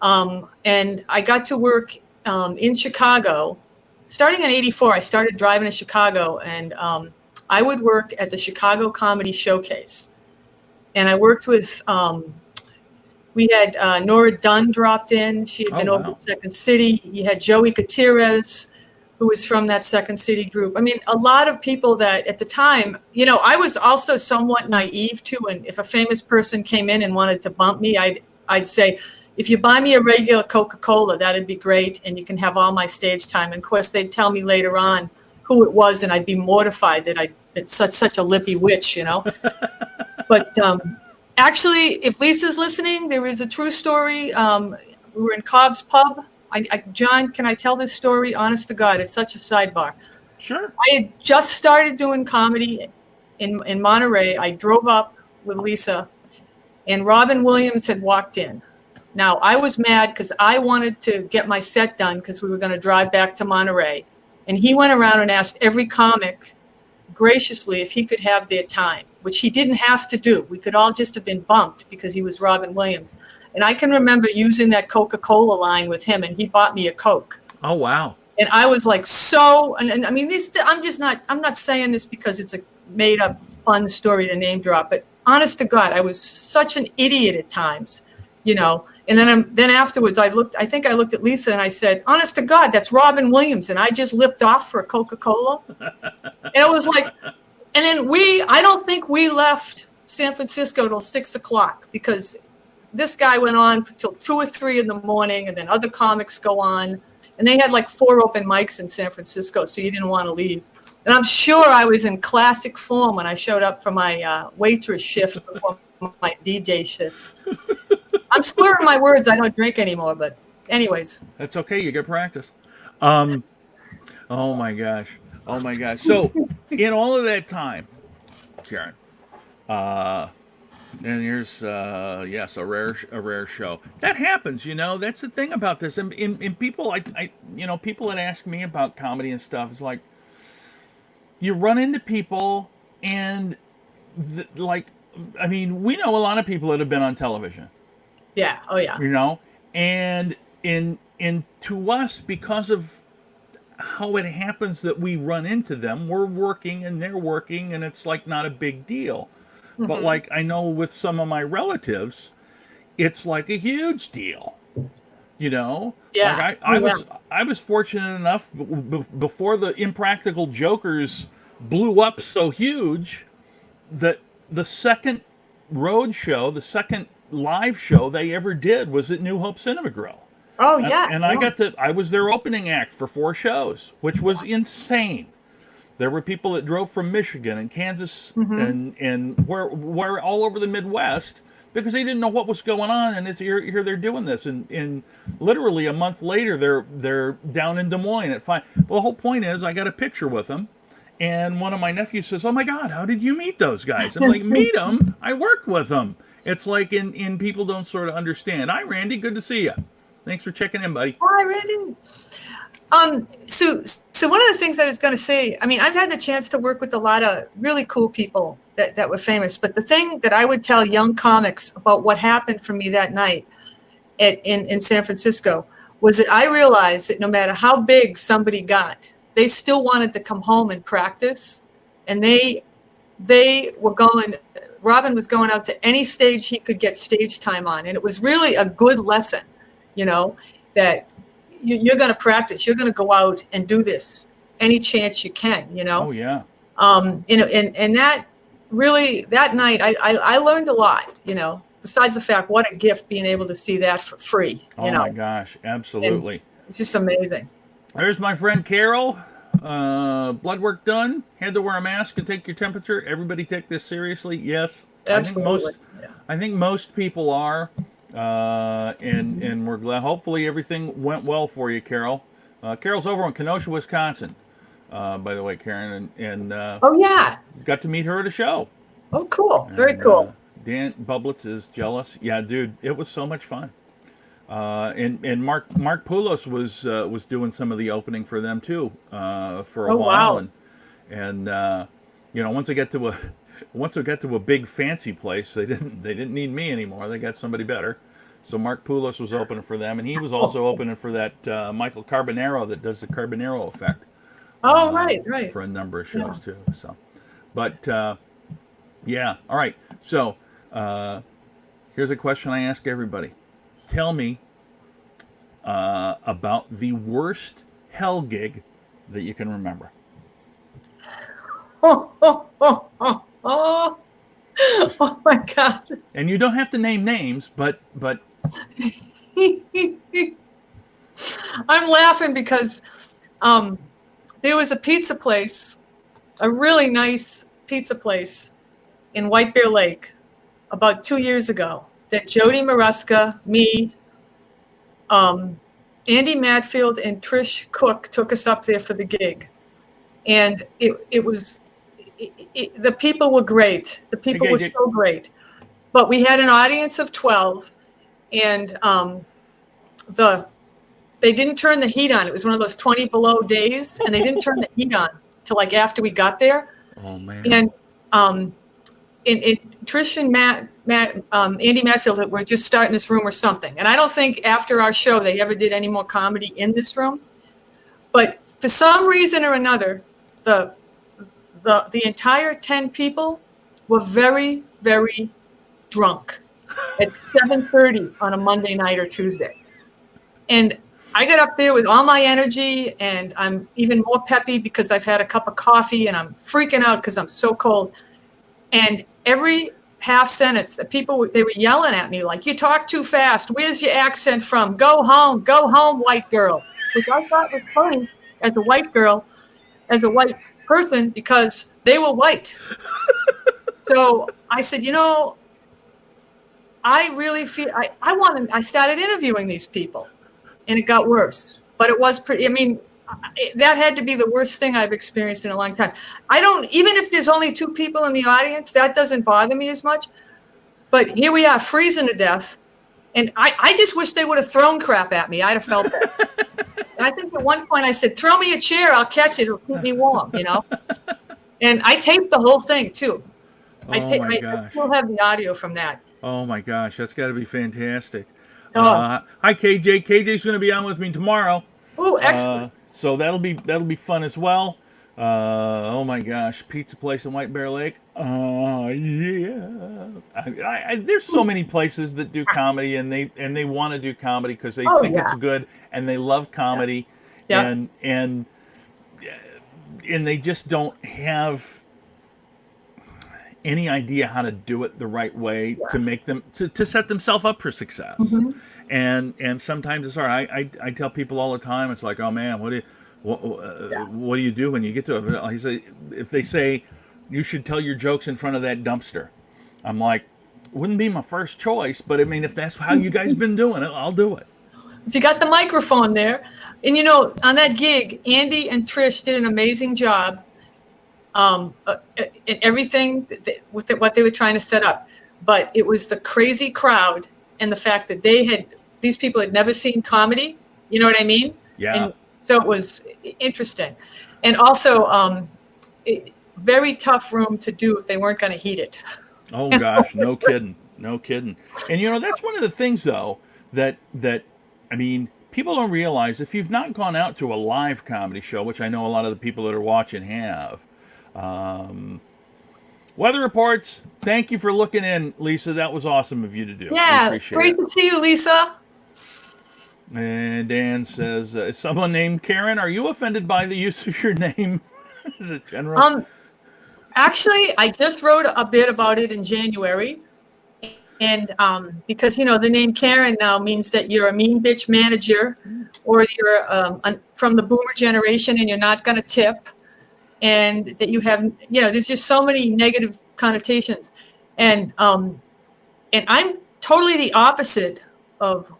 [SPEAKER 2] Arnold, and I got to work in Chicago. Starting in 84, I started driving to Chicago, and I would work at the Chicago Comedy Showcase. And I worked with, we had Nora Dunn dropped in. She had
[SPEAKER 1] Oh
[SPEAKER 2] been over
[SPEAKER 1] wow.
[SPEAKER 2] at Second City. You had Joey Gutierrez, who was from that Second City group. I mean, a lot of people that at the time, I was also somewhat naive too. And if a famous person came in and wanted to bump me, I'd say, if you buy me a regular Coca-Cola, that'd be great. And you can have all my stage time. And of course, they'd tell me later on who it was. And I'd be mortified that it's such a lippy witch. But actually, if Lisa's listening, there is a true story. We were in Cobb's Pub. John, can I tell this story? Honest to God, it's such a sidebar.
[SPEAKER 1] Sure.
[SPEAKER 2] I had just started doing comedy in Monterey. I drove up with Lisa, and Robin Williams had walked in. Now, I was mad because I wanted to get my set done because we were going to drive back to Monterey. And he went around and asked every comic graciously if he could have their time, which he didn't have to do. We could all just have been bumped because he was Robin Williams. And I can remember using that Coca-Cola line with him, and he bought me a Coke.
[SPEAKER 1] Oh wow.
[SPEAKER 2] And I was like, and I mean, I'm not saying this because it's a made up fun story to name drop, but honest to God, I was such an idiot at times. And then afterwards I think I looked at Lisa and I said, honest to God, that's Robin Williams. And I just lipped off for a Coca-Cola. And it was like, and then I don't think we left San Francisco till 6:00 because this guy went on till 2 or 3 in the morning, and then other comics go on. And they had like 4 open mics in San Francisco, so you didn't want to leave. And I'm sure I was in classic form when I showed up for my waitress shift before my DJ shift. I'm slurring my words. I don't drink anymore, but anyways.
[SPEAKER 1] That's okay. You get practice. Um. Oh my gosh. Oh my gosh. So in all of that time, Karen, uh, and here's yes, a rare show. That happens, That's the thing about this. And in people, people that ask me about comedy and stuff, it's like you run into people, and we know a lot of people that have been on television.
[SPEAKER 2] Yeah. Oh, yeah.
[SPEAKER 1] And in to us, because of how it happens that we run into them, we're working and they're working, and it's like not a big deal. But like I know with some of my relatives, it's like a huge deal.
[SPEAKER 2] Yeah.
[SPEAKER 1] Like I was fortunate enough before the Impractical Jokers blew up so huge that the second road show, the second live show they ever did was at New Hope Cinema Grill.
[SPEAKER 2] Oh yeah.
[SPEAKER 1] And
[SPEAKER 2] Yeah.
[SPEAKER 1] I was their opening act for 4 shows, which was insane. There were people that drove from Michigan and Kansas
[SPEAKER 2] Mm-hmm.
[SPEAKER 1] and where all over the Midwest because they didn't know what was going on. And here they're doing this, and literally a month later they're down in Des Moines at 5. Well, the whole point is I got a picture with them, and one of my nephews says, "Oh my God, how did you meet those guys?" I'm like, "Meet them? I worked with them." It's like in people don't sort of understand. Hi, Randy, good to see you. Thanks for checking in, buddy.
[SPEAKER 2] Hi, Randy. So one of the things I was going to say, I mean, I've had the chance to work with a lot of really cool people that were famous, but the thing that I would tell young comics about what happened for me that night in San Francisco was that I realized that no matter how big somebody got, they still wanted to come home and practice, and they were going. Robin was going out to any stage he could get stage time on, and it was really a good lesson, you know, that you're going to practice. You're going to go out and do this any chance you can, you know.
[SPEAKER 1] Oh yeah.
[SPEAKER 2] And that really that night I learned a lot, you know. Besides the fact, what a gift being able to see that for free, you
[SPEAKER 1] Oh
[SPEAKER 2] know.
[SPEAKER 1] my gosh,
[SPEAKER 2] And
[SPEAKER 1] absolutely.
[SPEAKER 2] it's just amazing.
[SPEAKER 1] There's my friend Carol. Blood work done. Had to wear a mask and take your temperature. Everybody take this seriously. Yes, I think
[SPEAKER 2] Absolutely.
[SPEAKER 1] most.
[SPEAKER 2] Yeah.
[SPEAKER 1] I think most people are, and we're glad. Hopefully everything went well for you, Carol. Carol's over in Kenosha, Wisconsin. By the way, Karen, and
[SPEAKER 2] Oh yeah.
[SPEAKER 1] got to meet her at a show.
[SPEAKER 2] Oh cool. Very
[SPEAKER 1] And
[SPEAKER 2] cool.
[SPEAKER 1] Dan Bublitz is jealous. Yeah, dude, it was so much fun. And Mark Poulos was doing some of the opening for them too for a
[SPEAKER 2] Oh
[SPEAKER 1] while,
[SPEAKER 2] wow.
[SPEAKER 1] and you know once they got to a big fancy place, they didn't need me anymore. They got somebody better. So Mark Poulos was opening for them, and he was also opening for that Michael Carbonaro that does the Carbonaro effect
[SPEAKER 2] Oh right, right.
[SPEAKER 1] for a number of
[SPEAKER 2] Yeah.
[SPEAKER 1] shows too. So, but yeah, all right. So here's a question I ask everybody. Tell me about the worst hell gig that you can remember.
[SPEAKER 2] Oh, oh, oh, oh, oh. Oh my God.
[SPEAKER 1] And you don't have to name names, but
[SPEAKER 2] I'm laughing because um, there was a pizza place, a really nice pizza place in White Bear Lake about 2 years ago that Jody Maresca, me, Andy Madfield, and Trish Cook took us up there for the gig. And it was, the people were great. The
[SPEAKER 1] hey,
[SPEAKER 2] people were
[SPEAKER 1] KJ,
[SPEAKER 2] so great. But we had an audience of 12, and they didn't turn the heat on. It was one of those 20 below days, and they didn't turn the heat on till like after we got there.
[SPEAKER 1] oh man,
[SPEAKER 2] And Trish and Andy Matfield were just starting this room or something. And I don't think after our show they ever did any more comedy in this room. But for some reason or another, the entire 10 people were very, very drunk at 7:30 on a Monday night or Tuesday. And I got up there with all my energy, and I'm even more peppy because I've had a cup of coffee, and I'm freaking out because I'm so cold. And every half sentence, they were yelling at me like, "You talk too fast. Where's your accent from? Go home, white girl." Which I thought was funny as a white girl, as a white person, because they were white. So I said, I really feel I started interviewing these people, and it got worse. But it was pretty. I mean, that had to be the worst thing I've experienced in a long time. Even if there's only 2 people in the audience, that doesn't bother me as much. But here we are, freezing to death, and I just wish they would have thrown crap at me. I'd have felt that. And I think at one point I said, "Throw me a chair, I'll catch it. It'll keep me warm," And I taped the whole thing too.
[SPEAKER 1] oh my
[SPEAKER 2] I
[SPEAKER 1] gosh,
[SPEAKER 2] still have the audio from that.
[SPEAKER 1] oh my gosh, that's got to be fantastic.
[SPEAKER 2] Oh,
[SPEAKER 1] Hi KJ. KJ's going to be on with me tomorrow.
[SPEAKER 2] oh, excellent.
[SPEAKER 1] So that'll be fun as well. Oh my gosh, pizza place in White Bear Lake. Yeah. There's so many places that do comedy, and they want to do comedy because they
[SPEAKER 2] Oh,
[SPEAKER 1] think it's
[SPEAKER 2] yeah.
[SPEAKER 1] good and they love comedy,
[SPEAKER 2] Yeah.
[SPEAKER 1] and they just don't have any idea how to do it the right way to make them to set themselves up for success.
[SPEAKER 2] Mhm.
[SPEAKER 1] and sometimes it's hard. I tell people all the time, it's like, oh man,
[SPEAKER 2] Yeah.
[SPEAKER 1] what do you do when you get to it? I say, if they say you should tell your jokes in front of that dumpster, I'm like, wouldn't be my first choice, but I mean, if that's how you guys been doing it, I'll do it.
[SPEAKER 2] If you got the microphone there, and you know, on that gig, Andy and Trish did an amazing job in everything with what they were trying to set up. But it was the crazy crowd and the fact that these people had never seen comedy. You know what I mean?
[SPEAKER 1] Yeah.
[SPEAKER 2] And so it was interesting, and also very tough room to do if they weren't going to heat it.
[SPEAKER 1] Oh gosh, no kidding, no kidding. And you know, that's one of the things though that I mean, people don't realize, if you've not gone out to a live comedy show, which I know a lot of the people that are watching have. Weather reports. Thank you for looking in, Lisa. That was awesome of you to do.
[SPEAKER 2] Yeah, great to see you, Lisa.
[SPEAKER 1] And Dan says, is someone named Karen? Are you offended by the use of your name? Is it general?
[SPEAKER 2] Actually, I just wrote a bit about it in January. And because, you know, the name Karen now means that you're a mean bitch manager, or you're from the boomer generation and you're not going to tip, and that you have, you know, there's just so many negative connotations. And I'm totally the opposite of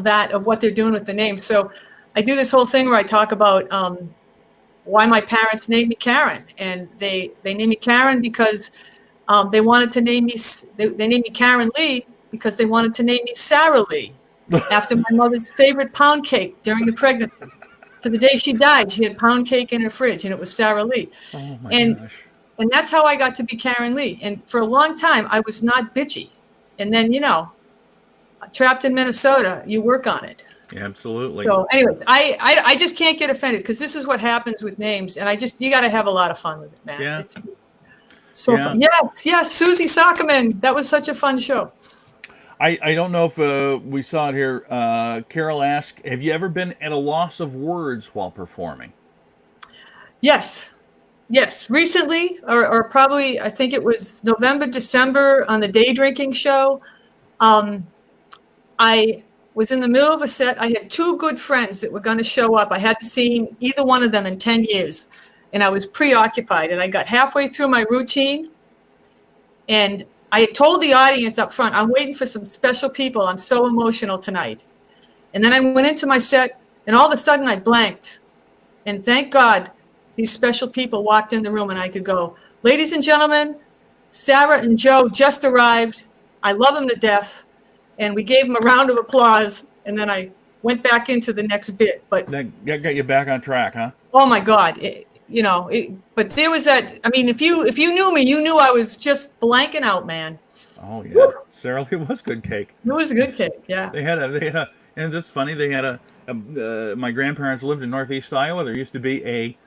[SPEAKER 2] that, of what they're doing with the name. So I do this whole thing where I talk about why my parents named me Karen, and they named me Karen because they wanted to name me. They named me Karen Lee because they wanted to name me Sarah Lee, after my mother's favorite pound cake during the pregnancy. To the day she died, she had pound cake in her fridge, and it was Sarah Lee.
[SPEAKER 1] Oh my gosh!
[SPEAKER 2] And that's how I got to be Karen Lee. And for a long time, I was not bitchy. And then, you know, trapped in Minnesota, you work on it.
[SPEAKER 1] Yeah, absolutely.
[SPEAKER 2] So, anyways, I just can't get offended, because this is what happens with names, and you got to have a lot of fun with it, man.
[SPEAKER 1] Yeah.
[SPEAKER 2] It's so fun. Yes, Susie Sockerman. That was such a fun show.
[SPEAKER 1] I don't know if we saw it here. Carol asked, have you ever been at a loss of words while performing?
[SPEAKER 2] Yes. Recently, or probably, I think it was November, December, on the day drinking show. I was in the middle of a set. I had two good friends that were going to show up. I hadn't seen either one of them in 10 years. And I was preoccupied. And I got halfway through my routine, and I had told the audience up front, I'm waiting for some special people. I'm so emotional tonight. And then I went into my set, and all of a sudden I blanked. And thank God these special people walked in the room, and I could go, ladies and gentlemen, Sarah and Joe just arrived. I love them to death. And we gave them a round of applause. And then I went back into the next bit. But
[SPEAKER 1] that got you back on track, huh?
[SPEAKER 2] Oh my God. But there was that. I mean, if you knew me, you knew I was just blanking out, man.
[SPEAKER 1] Oh yeah, Sarah Lee was good cake.
[SPEAKER 2] It was a good cake, yeah.
[SPEAKER 1] They had a, and it's funny. They had my grandparents lived in Northeast Iowa. There used to be a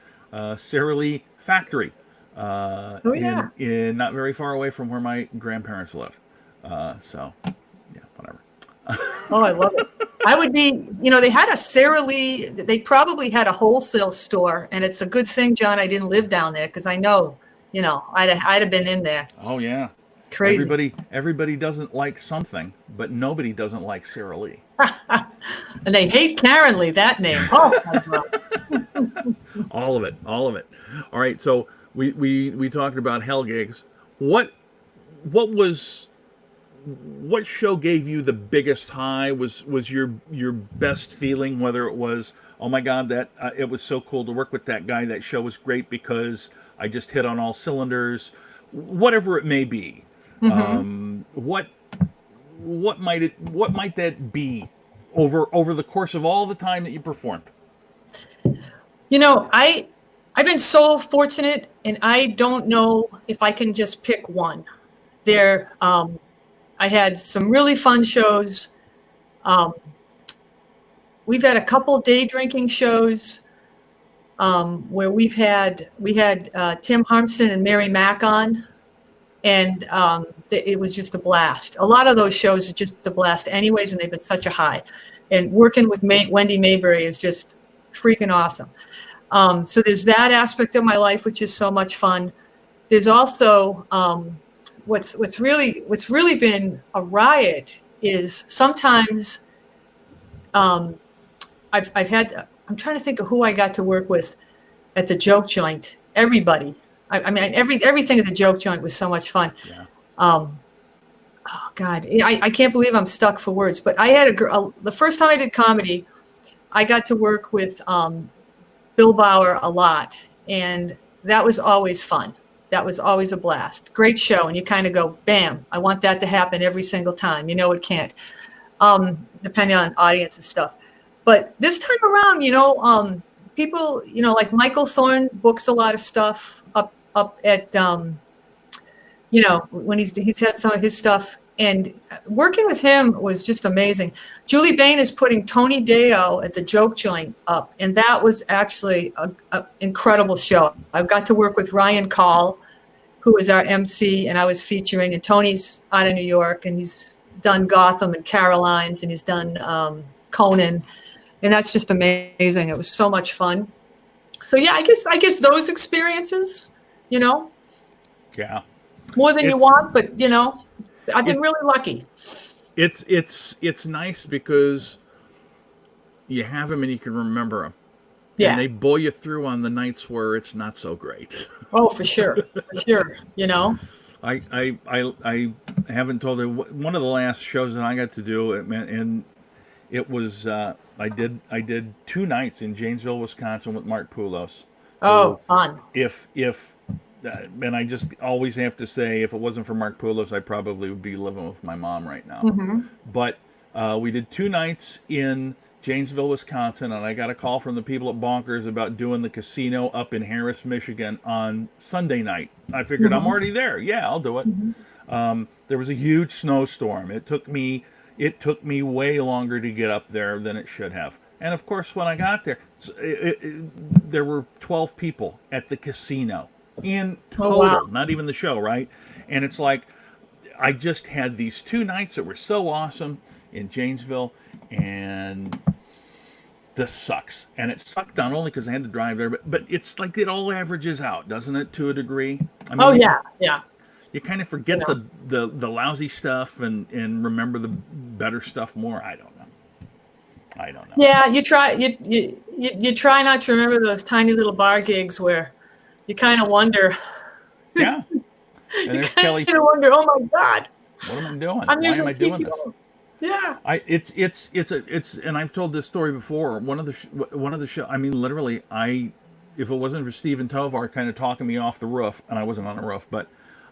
[SPEAKER 1] Sarah Lee factory, in not very far away from where my grandparents lived. So, yeah, whatever.
[SPEAKER 2] Oh, I love it. I would be, they had a Sarah Lee, they probably had a wholesale store, and it's a good thing, John, I didn't live down there, because I know, I'd have been in there.
[SPEAKER 1] Oh, yeah.
[SPEAKER 2] Crazy.
[SPEAKER 1] Everybody doesn't like something, but nobody doesn't like Sarah Lee.
[SPEAKER 2] And they hate Karen Lee, that name. Oh, my God.
[SPEAKER 1] All of it. All right, so we talked about hell gigs. What show gave you the biggest high? Was your best feeling, whether it was, oh my God, that it was so cool to work with that guy, that show was great because I just hit on all cylinders, whatever it may be. Mm-hmm. What might that be over the course of all the time that you performed?
[SPEAKER 2] I've been so fortunate, and I don't know if I can just pick one. I had some really fun shows. We've had a couple day drinking shows where we had Tim Harmston and Mary Mack on, and it was just a blast. A lot of those shows are just a blast anyways, and they've been such a high. And working with Wendy Mayberry is just freaking awesome. So there's that aspect of my life, which is so much fun. There's also what's really been a riot is sometimes I've had, I'm trying to think of who I got to work with at the Joke Joint. Everybody. I mean, everything at the Joke Joint was so much fun.
[SPEAKER 1] Yeah.
[SPEAKER 2] Oh God, I can't believe I'm stuck for words. But I had the first time I did comedy, I got to work with Bill Bauer a lot, and that was always fun. That was always a blast. Great show, and you kind of go, bam! I want that to happen every single time. You know, it can't, depending on audience and stuff. But this time around, people, like Michael Thorne books a lot of stuff up at, when he's had some of his stuff, and working with him was just amazing. Julie Bain is putting Tony Deo at the Joke Joint up, and that was actually an incredible show. I got to work with Ryan Call, who was our MC, and I was featuring, and Tony's out of New York, and he's done Gotham and Carolines, and he's done Conan, and that's just amazing. It was so much fun. So yeah, I guess those experiences,
[SPEAKER 1] Yeah.
[SPEAKER 2] more than you want, but I've been really lucky.
[SPEAKER 1] It's nice because you have them and you can remember them.
[SPEAKER 2] Yeah.
[SPEAKER 1] And they boil you through on the nights where it's not so great.
[SPEAKER 2] Oh, for sure. For sure.
[SPEAKER 1] I haven't told you one of the last shows that I got to do, and it was I did 2 nights in Janesville, Wisconsin with Mark Poulos.
[SPEAKER 2] Oh, fun.
[SPEAKER 1] And I just always have to say, if it wasn't for Mark Poulos, I probably would be living with my mom right now.
[SPEAKER 2] Mm-hmm.
[SPEAKER 1] But we did 2 nights in Janesville, Wisconsin, and I got a call from the people at Bonkers about doing the casino up in Harris, Michigan on Sunday night. I figured,
[SPEAKER 2] Mm-hmm.
[SPEAKER 1] I'm already there. Yeah, I'll do it.
[SPEAKER 2] Mm-hmm.
[SPEAKER 1] There was a huge snowstorm. It took me way longer to get up there than it should have. And of course, when I got there, there were 12 people at the casino in total,
[SPEAKER 2] Oh, wow.
[SPEAKER 1] not even the show, right? And it's like, I just had these 2 nights that were so awesome in Janesville, and this sucks. And it sucked not only because I had to drive there, but it's like it all averages out, doesn't it, to a degree? I mean,
[SPEAKER 2] Oh, yeah.
[SPEAKER 1] you kind of forget the lousy stuff and remember the better stuff more. I don't know.
[SPEAKER 2] Yeah, you try not to remember those tiny little bar gigs where you kind of wonder.
[SPEAKER 1] Yeah. And there's Kelly.
[SPEAKER 2] You wonder, oh my God,
[SPEAKER 1] What am I doing?
[SPEAKER 2] I'm
[SPEAKER 1] Why
[SPEAKER 2] using
[SPEAKER 1] am I doing
[SPEAKER 2] PTO.
[SPEAKER 1] this?
[SPEAKER 2] Yeah.
[SPEAKER 1] It's and I've told this story before. One of the show. I mean, literally, if it wasn't for Stephen Tovar kind of talking me off the roof, and I wasn't on a roof, but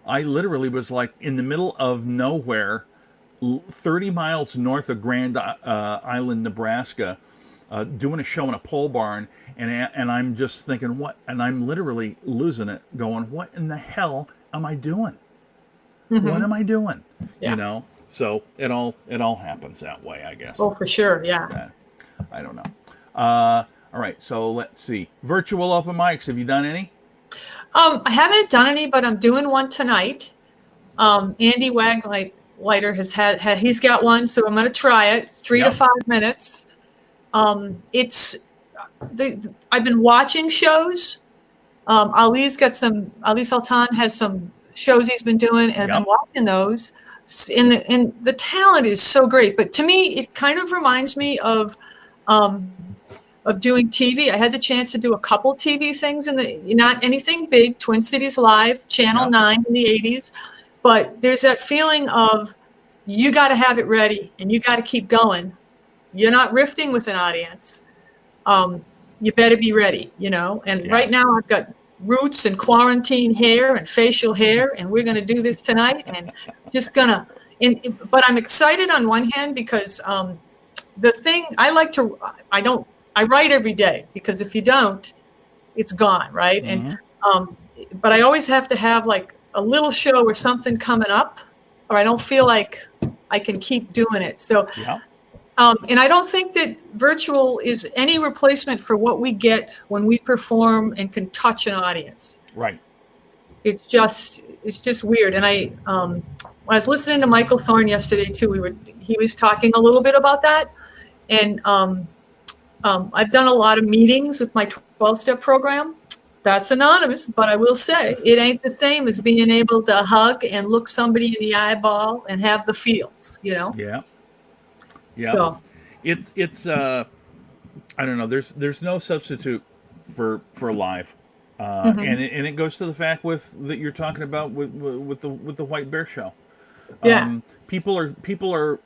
[SPEAKER 1] I literally was like in the middle of nowhere, 30 miles north of Grand Island, Nebraska, doing a show in a pole barn, and I'm just thinking, what? And I'm literally losing it, going, what in the hell am I doing?
[SPEAKER 2] Mm-hmm.
[SPEAKER 1] What am I doing?
[SPEAKER 2] Yeah.
[SPEAKER 1] So it all happens that way, I guess.
[SPEAKER 2] Oh, for sure. Yeah.
[SPEAKER 1] I don't know. All right, so let's see. Virtual open mics. Have you done any?
[SPEAKER 2] I haven't done any, but I'm doing one tonight. Andy Waglighter he's got one, so I'm going to try it. 3 to 5 minutes. I've been watching shows. Ali Sultan has some shows he's been doing, and I've been watching those. And the talent is so great. But to me, it kind of reminds me of doing TV. I had the chance to do a couple TV things not anything big, Twin Cities Live, Channel 9 in the 80s. But there's that feeling of you got to have it ready and you got to keep going. You're not riffing with an audience. You better be ready, And right now I've got roots and quarantine hair and facial hair, and we're going to do this tonight, and just gonna. But I'm excited on one hand because the thing I write every day, because if you don't, it's gone, right?
[SPEAKER 1] Mm-hmm.
[SPEAKER 2] And but I always have to have like a little show or something coming up, or I don't feel like I can keep doing it. So.
[SPEAKER 1] Yeah.
[SPEAKER 2] And I don't think that virtual is any replacement for what we get when we perform and can touch an audience.
[SPEAKER 1] Right.
[SPEAKER 2] It's just weird. And when I was listening to Michael Thorne yesterday too, he was talking a little bit about that. And I've done a lot of meetings with my 12-step program. That's anonymous, but I will say it ain't the same as being able to hug and look somebody in the eyeball and have the feels,
[SPEAKER 1] Yeah. Yeah.
[SPEAKER 2] So,
[SPEAKER 1] it's I don't know. There's no substitute for live,
[SPEAKER 2] Hmm.
[SPEAKER 1] and it goes to the fact with that you're talking about with the White Bear show.
[SPEAKER 2] Yeah.
[SPEAKER 1] People are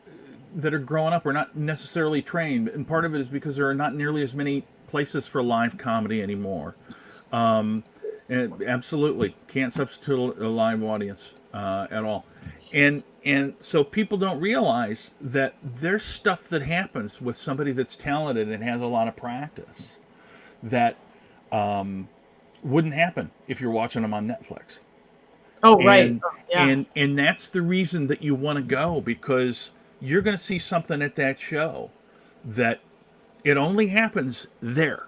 [SPEAKER 1] that are growing up are not necessarily trained, and part of it is because there are not nearly as many places for live comedy anymore. And absolutely can't substitute a live audience at all, and so people don't realize that there's stuff that happens with somebody that's talented and has a lot of practice that wouldn't happen if you're watching them on Netflix.
[SPEAKER 2] Oh, right.
[SPEAKER 1] and
[SPEAKER 2] Oh, yeah.
[SPEAKER 1] and that's the reason that you want to go, because you're going to see something at that show that it only happens there.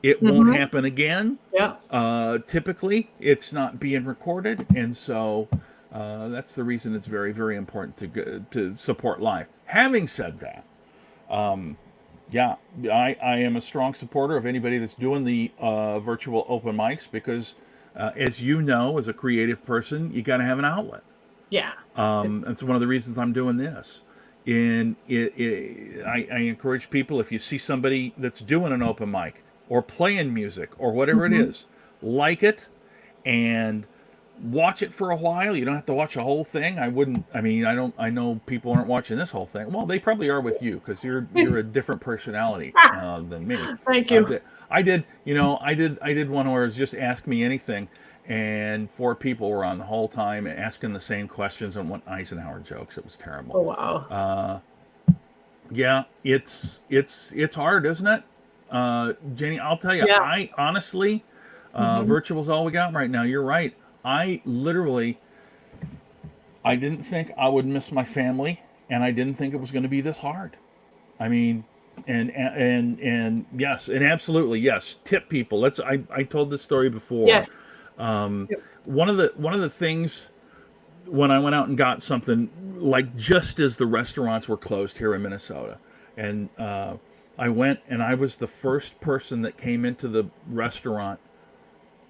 [SPEAKER 1] It won't
[SPEAKER 2] Hmm.
[SPEAKER 1] happen again.
[SPEAKER 2] Yeah.
[SPEAKER 1] Typically it's not being recorded, and so that's the reason it's very, very important to support live. Having said that, yeah, I am a strong supporter of anybody that's doing the virtual open mics, because as you know, as a creative person, you got to have an outlet.
[SPEAKER 2] Yeah.
[SPEAKER 1] That's one of the reasons I'm doing this. And I encourage people, if you see somebody that's doing an open mic or playing music or whatever it
[SPEAKER 2] Hmm.
[SPEAKER 1] is, like it and watch it for a while. You don't have to watch a whole thing. I wouldn't. I mean, I don't. I know people aren't watching this whole thing. Well, they probably are with you, because you're a different personality than me.
[SPEAKER 2] Thank
[SPEAKER 1] Uh,
[SPEAKER 2] you.
[SPEAKER 1] th- I did. You know, I did one where it was just ask me anything, and four people were on the whole time asking the same questions and went Eisenhower jokes. It was terrible.
[SPEAKER 2] Oh, wow.
[SPEAKER 1] Yeah, it's hard, isn't it? Jenny, I'll tell you,
[SPEAKER 2] Yeah.
[SPEAKER 1] I honestly,
[SPEAKER 2] Hmm.
[SPEAKER 1] virtual's all we got right now. You're right. I literally, I didn't think I would miss my family, and I didn't think it was going to be this hard. I mean, and yes, and absolutely yes. Tip people. I told this story before.
[SPEAKER 2] Yes.
[SPEAKER 1] One of the things when I went out and got something, like just as the restaurants were closed here in Minnesota, and I went and I was the first person that came into the restaurant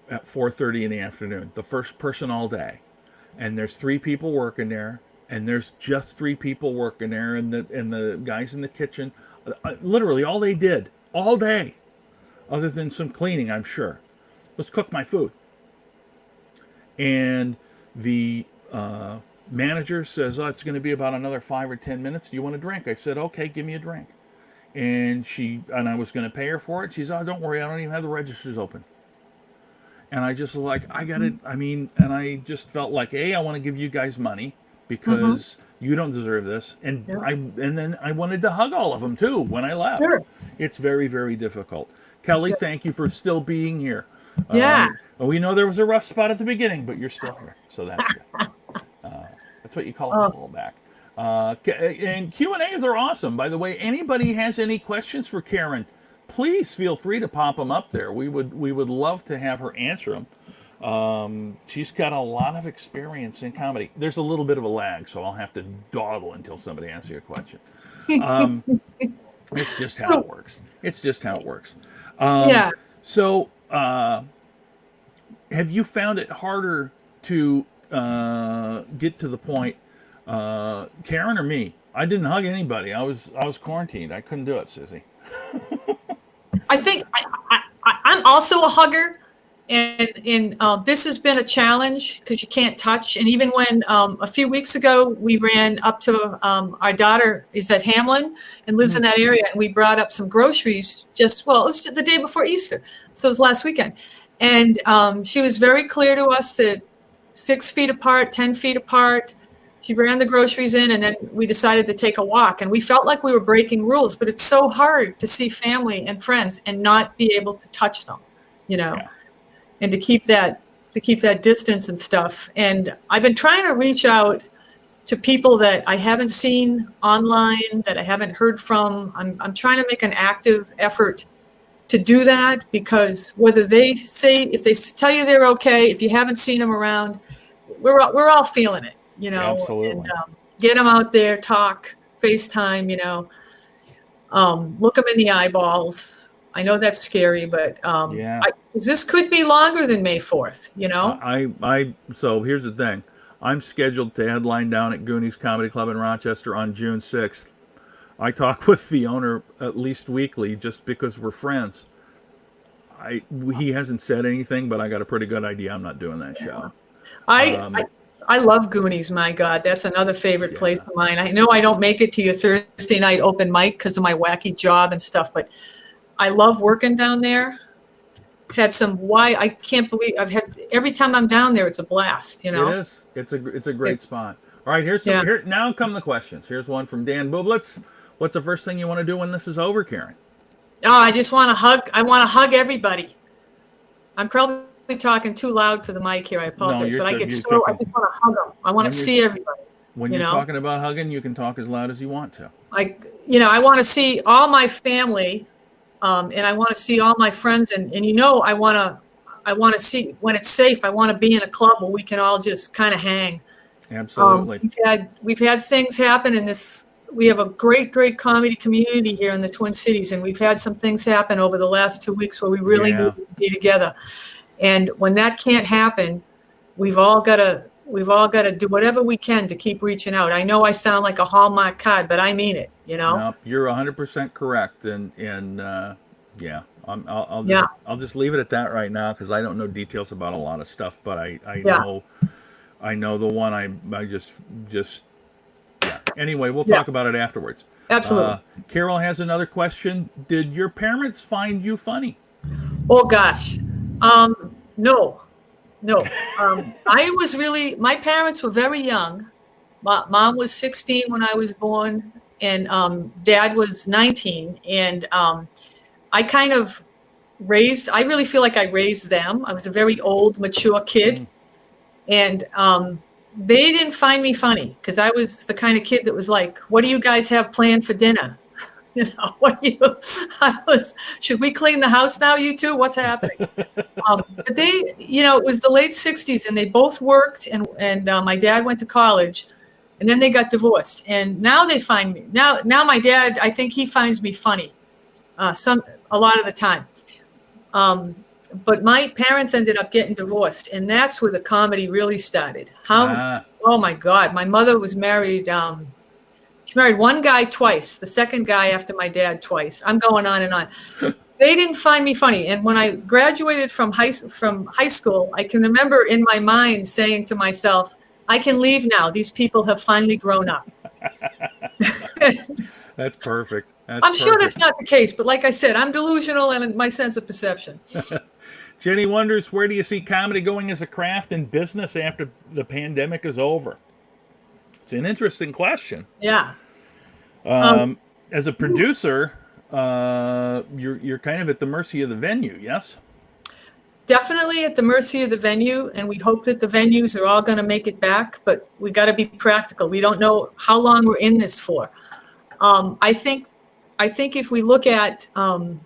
[SPEAKER 1] at 4:30 in the afternoon. The first person all day, and there's three people working there, and there's just three people working there, and the guys in the kitchen, literally all they did all day, other than some cleaning, I'm sure, was cook my food. And the manager says, "Oh, it's going to be about another 5 or 10 minutes. Do you want a drink?" I said, "Okay, give me a drink." And I was going to pay her for it. She's, "Oh, don't worry, I don't even have the registers open." And I just was like, I got it. I mean, and I just felt like, I want to give you guys money
[SPEAKER 2] Hmm.
[SPEAKER 1] because you don't deserve this,
[SPEAKER 2] Yeah.
[SPEAKER 1] and then I wanted to hug all of them too when I left.
[SPEAKER 2] Sure.
[SPEAKER 1] It's very, very difficult. Kelly, thank you for still being here.
[SPEAKER 2] Yeah.
[SPEAKER 1] We know there was a rough spot at the beginning, but you're still here, so that's good. That's what you call a
[SPEAKER 2] Oh,
[SPEAKER 1] callback. And Q&As are awesome. By the way, anybody has any questions for Karen, please feel free to pop them up there. We would love to have her answer them. She's got a lot of experience in comedy. There's a little bit of a lag, so I'll have to dawdle until somebody answers your question. It's just how it
[SPEAKER 2] so,
[SPEAKER 1] works. It's just how it works. Um,
[SPEAKER 2] yeah.
[SPEAKER 1] so, have you found it harder to get to the point, Karen or me? I didn't hug anybody. I was quarantined. I couldn't do it, Susie.
[SPEAKER 2] I think I'm also a hugger, and this has been a challenge because you can't touch. And even when a few weeks ago we ran up to our daughter is at Hamlin and lives in that area, and we brought up some groceries. It was just the day before Easter, so it was last weekend, and she was very clear to us that 6 feet apart, 10 feet apart. She ran the groceries in, and then we decided to take a walk. And we felt like we were breaking rules, but it's so hard to see family and friends and not be able to touch them, you know,
[SPEAKER 1] Yeah.
[SPEAKER 2] and to keep that distance and stuff. And I've been trying to reach out to people that I haven't seen online, that I haven't heard from. I'm trying to make an active effort to do that, because whether if they tell you they're okay, if you haven't seen them around, we're all feeling it, and
[SPEAKER 1] Absolutely.
[SPEAKER 2] get them out there, talk, FaceTime, look them in the eyeballs. I know that's scary, but
[SPEAKER 1] Yeah.
[SPEAKER 2] this could be longer than May 4th,
[SPEAKER 1] So here's the thing. I'm scheduled to headline down at Goonies Comedy Club in Rochester on June 6th. I talk with the owner at least weekly just because we're friends. I He hasn't said anything, but I got a pretty good idea I'm not doing that show.
[SPEAKER 2] I, I
[SPEAKER 1] Um,
[SPEAKER 2] I love Goonies. My God, that's another favorite place
[SPEAKER 1] yeah,
[SPEAKER 2] of mine. I know I don't make it to your Thursday night open mic because of my wacky job and stuff, but I love working down there. Had some why I can't believe I've had every time I'm down there, it's a blast. You
[SPEAKER 1] it
[SPEAKER 2] know,
[SPEAKER 1] is. It's a great
[SPEAKER 2] it's
[SPEAKER 1] spot. All right, here's some.
[SPEAKER 2] yeah.
[SPEAKER 1] Here now come the questions. Here's one from Dan Bublitz. What's the first thing you want to do when this is over, Karen?
[SPEAKER 2] Oh, I just want to hug. I want to hug everybody. I'm probably talking too loud for the mic here. I
[SPEAKER 1] No,
[SPEAKER 2] apologize, but I get
[SPEAKER 1] you're
[SPEAKER 2] so I
[SPEAKER 1] talking
[SPEAKER 2] just want to hug them. I want to
[SPEAKER 1] when you're
[SPEAKER 2] see everybody.
[SPEAKER 1] when
[SPEAKER 2] You
[SPEAKER 1] you're
[SPEAKER 2] know,
[SPEAKER 1] talking about hugging. You can talk as loud as you want to.
[SPEAKER 2] I want to see all my family, and I want to see all my friends, and I want to see when it's safe. I want to be in a club where we can all just kind of hang.
[SPEAKER 1] Absolutely.
[SPEAKER 2] We've had things happen in this. We have a great comedy community here in the Twin Cities, and we've had some things happen over the last 2 weeks where we really need
[SPEAKER 1] Yeah.
[SPEAKER 2] to be together. And when that can't happen, we've all got to do whatever we can to keep reaching out. I know I sound like a Hallmark card, but I mean it.
[SPEAKER 1] No, you're 100% correct, and yeah,
[SPEAKER 2] Yeah,
[SPEAKER 1] I'll just leave it at that right now because I don't know details about a lot of stuff, but
[SPEAKER 2] yeah,
[SPEAKER 1] I know the one I just yeah. Anyway, we'll
[SPEAKER 2] yeah,
[SPEAKER 1] talk about it afterwards.
[SPEAKER 2] absolutely.
[SPEAKER 1] Carol has another question. Did your parents find you funny?
[SPEAKER 2] Oh gosh, no, no. My parents were very young. Mom was 16 when I was born, and dad was 19. And I really feel like I raised them. I was a very old, mature kid.
[SPEAKER 1] Mm.
[SPEAKER 2] And they didn't find me funny because I was the kind of kid that was like, what do you guys have planned for dinner? What do you, should we clean the house now, you two? What's happening? But it was the late 60s and they both worked and my dad went to college and then they got divorced. And now they find me, now my dad, I think he finds me funny a lot of the time. But my parents ended up getting divorced, and that's where the comedy really started.
[SPEAKER 1] Ah,
[SPEAKER 2] Oh my God, my mother was married. She married one guy twice, the second guy after my dad twice. I'm going on and on. They didn't find me funny. And when I graduated from high school, I can remember in my mind saying to myself, I can leave now. These people have finally grown up.
[SPEAKER 1] that's perfect. That's
[SPEAKER 2] I'm sure that's
[SPEAKER 1] perfect.
[SPEAKER 2] not the case, but like I said, I'm delusional in my sense of perception.
[SPEAKER 1] Jenny wonders, where do you see comedy going as a craft and business after the pandemic is over? It's an interesting question.
[SPEAKER 2] Yeah. Um,
[SPEAKER 1] As a producer, you're kind of at the mercy of the venue, yes?
[SPEAKER 2] Definitely at the mercy of the venue, and we hope that the venues are all going to make it back, but we got to be practical. We don't know how long we're in this for. I think if we look at of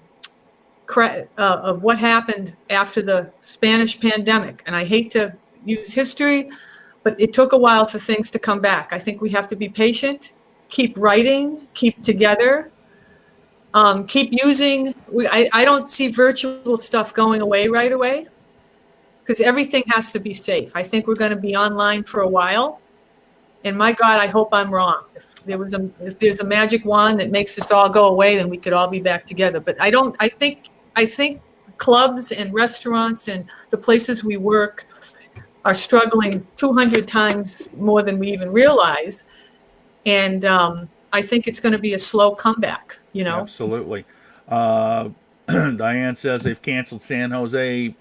[SPEAKER 2] what happened after the Spanish pandemic, and I hate to use history, but it took a while for things to come back. I think we have to be patient, keep writing, keep together, keep using. I don't see virtual stuff going away right away because everything has to be safe. I think we're going to be online for a while. And my God, I hope I'm wrong. If there's a magic wand that makes this all go away, then we could all be back together. But I think clubs and restaurants and the places we work are struggling 200 times more than we even realize. And I think it's going to be a slow comeback.
[SPEAKER 1] Absolutely. Diane says they've canceled San Jose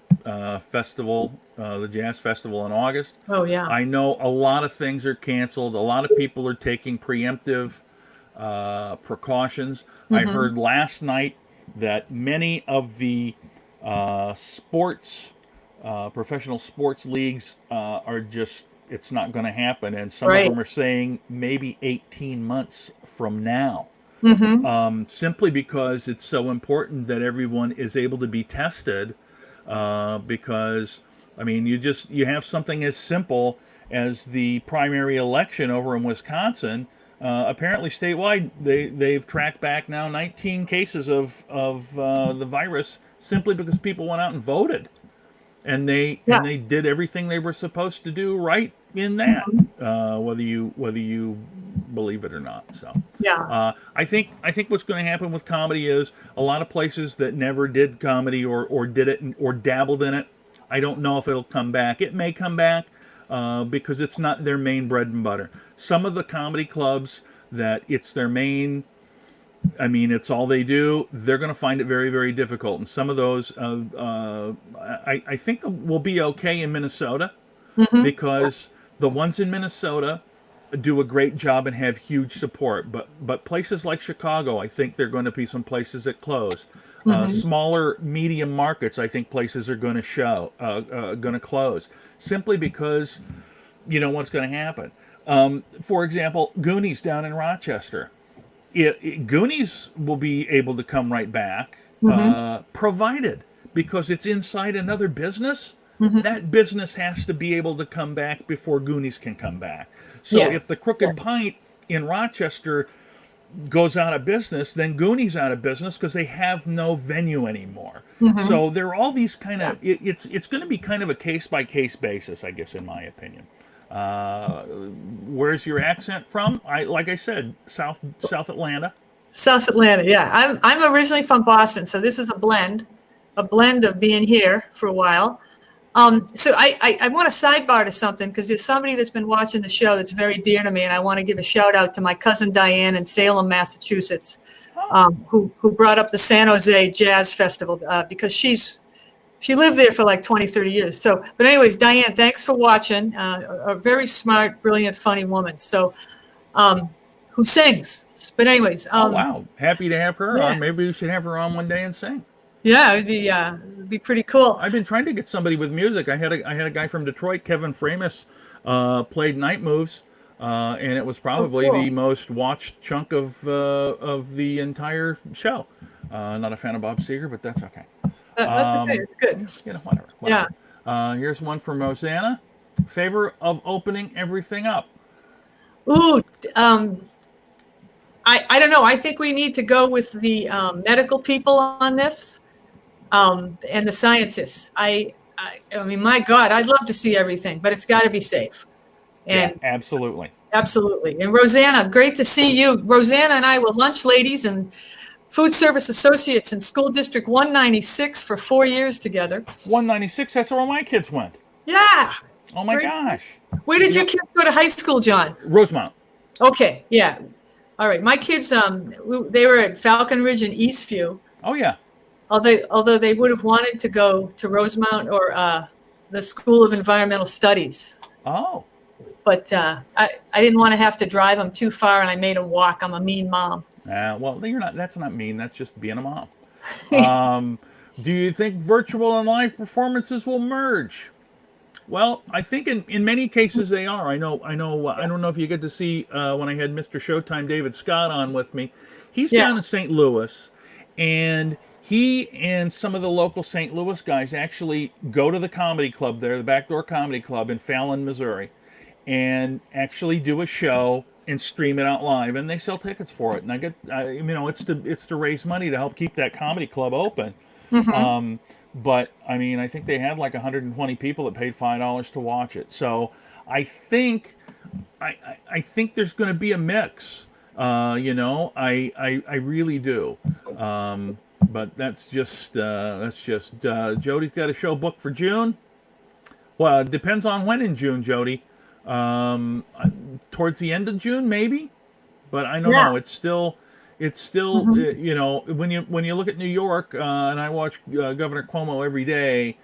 [SPEAKER 1] festival, the jazz festival in August.
[SPEAKER 2] Oh, yeah.
[SPEAKER 1] I know a lot of things are canceled. A lot of people are taking preemptive precautions. I heard last night that many of the professional sports leagues are just, it's not going to happen. And some of
[SPEAKER 2] Right.
[SPEAKER 1] them are saying maybe 18 months from now. Simply because it's so important that everyone is able to be tested. Because, I mean, you have something as simple as the primary election over in Wisconsin. Apparently, statewide, they've tracked back now 19 cases of the virus simply because people went out and voted, and they did everything they were supposed to do right in that. Whether you believe it or not. So
[SPEAKER 2] Yeah.
[SPEAKER 1] I think what's going to happen with comedy is a lot of places that never did comedy or did it or dabbled in it. I don't know if it'll come back. It may come back because it's not their main bread and butter. Some of the comedy clubs that it's their main, I mean, it's all they do. They're going to find it very, very difficult. And some of those, I think, will be okay in Minnesota
[SPEAKER 2] Hmm.
[SPEAKER 1] because the ones in Minnesota do a great job and have huge support. But places like Chicago, I think there are going to be some places that close.
[SPEAKER 2] Hmm.
[SPEAKER 1] Smaller, medium markets, I think places are going to going to close simply because you know what's going to happen. For example, Goonies down in Rochester. Goonies will be able to come right back,
[SPEAKER 2] Hmm.
[SPEAKER 1] provided because it's inside another business.
[SPEAKER 2] Hmm.
[SPEAKER 1] That business has to be able to come back before Goonies can come back. So if
[SPEAKER 2] Yes.
[SPEAKER 1] the Crooked
[SPEAKER 2] Yes.
[SPEAKER 1] Pint in Rochester goes out of business, then Goonies out of business because they have no venue anymore.
[SPEAKER 2] Hmm.
[SPEAKER 1] So there are all these kind
[SPEAKER 2] Yeah.
[SPEAKER 1] of it's going to be kind of a case by case basis, I guess, in my opinion. Uh, where's your accent from? Like I said, South Atlanta.
[SPEAKER 2] South Atlanta. Yeah. I'm originally from Boston, so this is a blend of being here for a while. So I want to sidebar to something because there's somebody that's been watching the show that's very dear to me, and I want to give a shout out to my cousin Diane in Salem, Massachusetts,
[SPEAKER 1] Oh,
[SPEAKER 2] who brought up the San Jose Jazz Festival because she lived there for like 20, 30 years. So, but anyways, Diane, thanks for watching. A very smart, brilliant, funny woman. So, um, who sings? But anyways,
[SPEAKER 1] oh wow! Happy to have her
[SPEAKER 2] yeah,
[SPEAKER 1] on. Maybe we should have her on one day and sing.
[SPEAKER 2] yeah, it'd be pretty cool.
[SPEAKER 1] I've been trying to get somebody with music. I had a guy from Detroit, Kevin Framus, played Night Moves, and it was
[SPEAKER 2] Oh,
[SPEAKER 1] probably the
[SPEAKER 2] cool.
[SPEAKER 1] most watched chunk of the entire show. Not a fan of Bob Seger, but that's okay.
[SPEAKER 2] That's okay. It's good.
[SPEAKER 1] You know, whatever,
[SPEAKER 2] Yeah.
[SPEAKER 1] whatever. Here's one from Rosanna. Favor of opening everything up.
[SPEAKER 2] Ooh, um, I don't know. I think we need to go with the medical people on this and the scientists. I mean, my God, I'd love to see everything, but it's got to be safe.
[SPEAKER 1] Yeah,
[SPEAKER 2] And
[SPEAKER 1] absolutely.
[SPEAKER 2] absolutely. And Rosanna, great to see you. Rosanna and I were lunch ladies and food service associates in School District 196 for 4 years together.
[SPEAKER 1] 196. That's where all my kids went.
[SPEAKER 2] Yeah.
[SPEAKER 1] Oh my
[SPEAKER 2] Great.
[SPEAKER 1] gosh.
[SPEAKER 2] Where did
[SPEAKER 1] You
[SPEAKER 2] your
[SPEAKER 1] know,
[SPEAKER 2] kids go to high school, John?
[SPEAKER 1] Rosemount.
[SPEAKER 2] Okay. Yeah. All right. My kids, they were at Falcon Ridge and Eastview.
[SPEAKER 1] Oh yeah.
[SPEAKER 2] Although they would have wanted to go to Rosemount or the School of Environmental Studies,
[SPEAKER 1] Oh.
[SPEAKER 2] but I didn't want to have to drive them too far, and I made them walk. I'm a mean mom.
[SPEAKER 1] Well, you're not. That's not mean. That's just being a mom. Um, do you think virtual and live performances will merge? Well, I think in many cases they are. I don't know if you get to see when I had Mr. Showtime David Scott on with me. He's
[SPEAKER 2] Yeah.
[SPEAKER 1] down in St. Louis, and he and some of the local St. Louis guys actually go to the comedy club there, the Backdoor Comedy Club in Fallon, Missouri, and actually do a show and stream it out live, and they sell tickets for it. And you know, it's to raise money to help keep that comedy club open.
[SPEAKER 2] Hmm.
[SPEAKER 1] Um, but I mean, I think they had like 120 people that paid $5 to watch it. So I think I think there's going to be a mix. You know, I really do. But that's just Jody's got a show booked for June. Well, it depends on when in June, Jody. Um, Towards the end of June, maybe. But I don't
[SPEAKER 2] Yeah.
[SPEAKER 1] know. It's still
[SPEAKER 2] Hmm.
[SPEAKER 1] you know when you look at New York and I watch Governor Cuomo every day,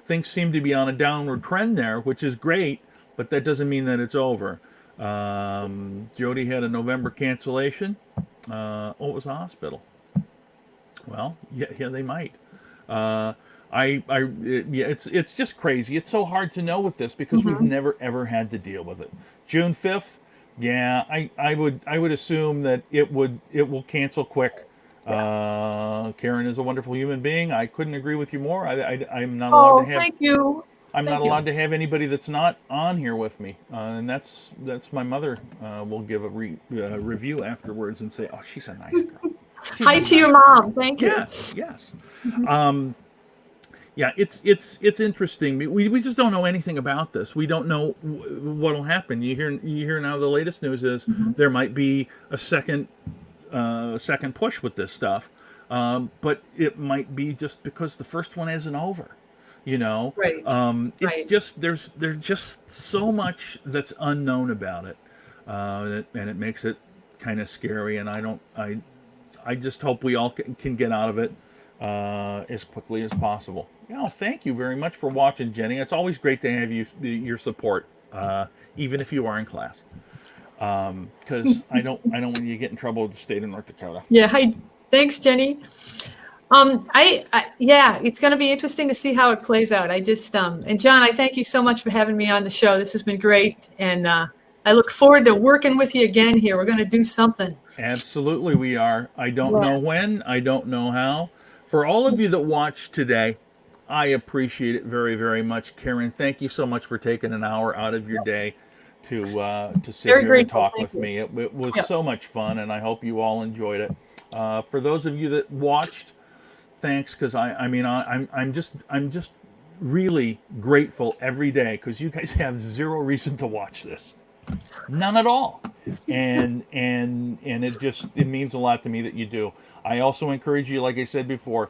[SPEAKER 1] things seem to be on a downward trend there, which is great, but that doesn't mean that it's over. Jody had a November cancellation. Oh, it was a hospital. Well, yeah, they might. Uh, yeah, it's just crazy. It's so hard to know with this because we've
[SPEAKER 2] Hmm.
[SPEAKER 1] never ever had to deal with it. June 5th, yeah, I would assume that it will cancel quick.
[SPEAKER 2] Yeah.
[SPEAKER 1] Karen is a wonderful human being. I couldn't agree with you more. I'm not allowed to
[SPEAKER 2] Oh,
[SPEAKER 1] have
[SPEAKER 2] thank you.
[SPEAKER 1] I'm not
[SPEAKER 2] Thank you.
[SPEAKER 1] allowed to have anybody that's not on here with me, and that's my mother. Will give a review afterwards and say, "Oh, she's a nice girl. She's
[SPEAKER 2] Hi
[SPEAKER 1] a
[SPEAKER 2] to your
[SPEAKER 1] nice girl."
[SPEAKER 2] mom. Thank you.
[SPEAKER 1] Yes, yes. Um, Yeah, it's interesting. We just don't know anything about this. We don't know what'll happen. You hear now the latest news is there might be a second push with this stuff, but it might be just because the first one isn't over. You know,
[SPEAKER 2] Right.
[SPEAKER 1] it's
[SPEAKER 2] Right.
[SPEAKER 1] just there's just so much that's unknown about it, and it makes it kind of scary. And I just hope we all can get out of it as quickly as possible. Thank you very much for watching, Jenny. It's always great to have your support, even if you are in class, because I don't want you to get in trouble with the state of North Dakota.
[SPEAKER 2] Yeah. Hi. Thanks, Jenny. Yeah, it's going to be interesting to see how it plays out. And John, I thank you so much for having me on the show. This has been great. And I look forward to working with you again here. We're going to do something.
[SPEAKER 1] Absolutely, we are. I don't
[SPEAKER 2] Yeah.
[SPEAKER 1] know when, I don't know how. For all of you that watched today, I appreciate it very, very much. Karen, thank you so much for taking an hour out of your day to sit
[SPEAKER 2] Very
[SPEAKER 1] here and
[SPEAKER 2] grateful.
[SPEAKER 1] talk
[SPEAKER 2] Thank
[SPEAKER 1] with
[SPEAKER 2] you.
[SPEAKER 1] me. It was
[SPEAKER 2] Yep.
[SPEAKER 1] so much fun, and I hope you all enjoyed it. For those of you that watched, thanks, because I'm just really grateful every day because you guys have zero reason to watch this, none at all, and it means a lot to me that you do. I also encourage you, like I said before,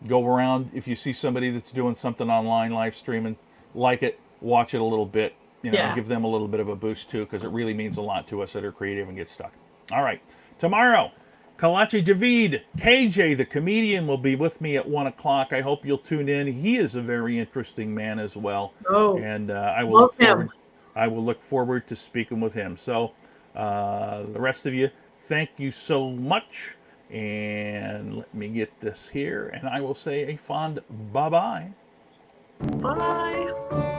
[SPEAKER 1] go around if you see somebody that's doing something online, live streaming, like it, watch it a little bit,
[SPEAKER 2] Yeah.
[SPEAKER 1] give them a little bit of a boost too, because it really means a lot to us that are creative and get stuck. All right, tomorrow, Kalachi Javid, KJ, the comedian, will be with me at 1 o'clock. I hope you'll tune in. He is a very interesting man as well,
[SPEAKER 2] Oh,
[SPEAKER 1] and I will
[SPEAKER 2] love
[SPEAKER 1] look
[SPEAKER 2] him.
[SPEAKER 1] forward. I will look forward to speaking with him. So, the rest of you, thank you so much. And let me get this here, and I will say a fond bye bye.
[SPEAKER 2] Bye.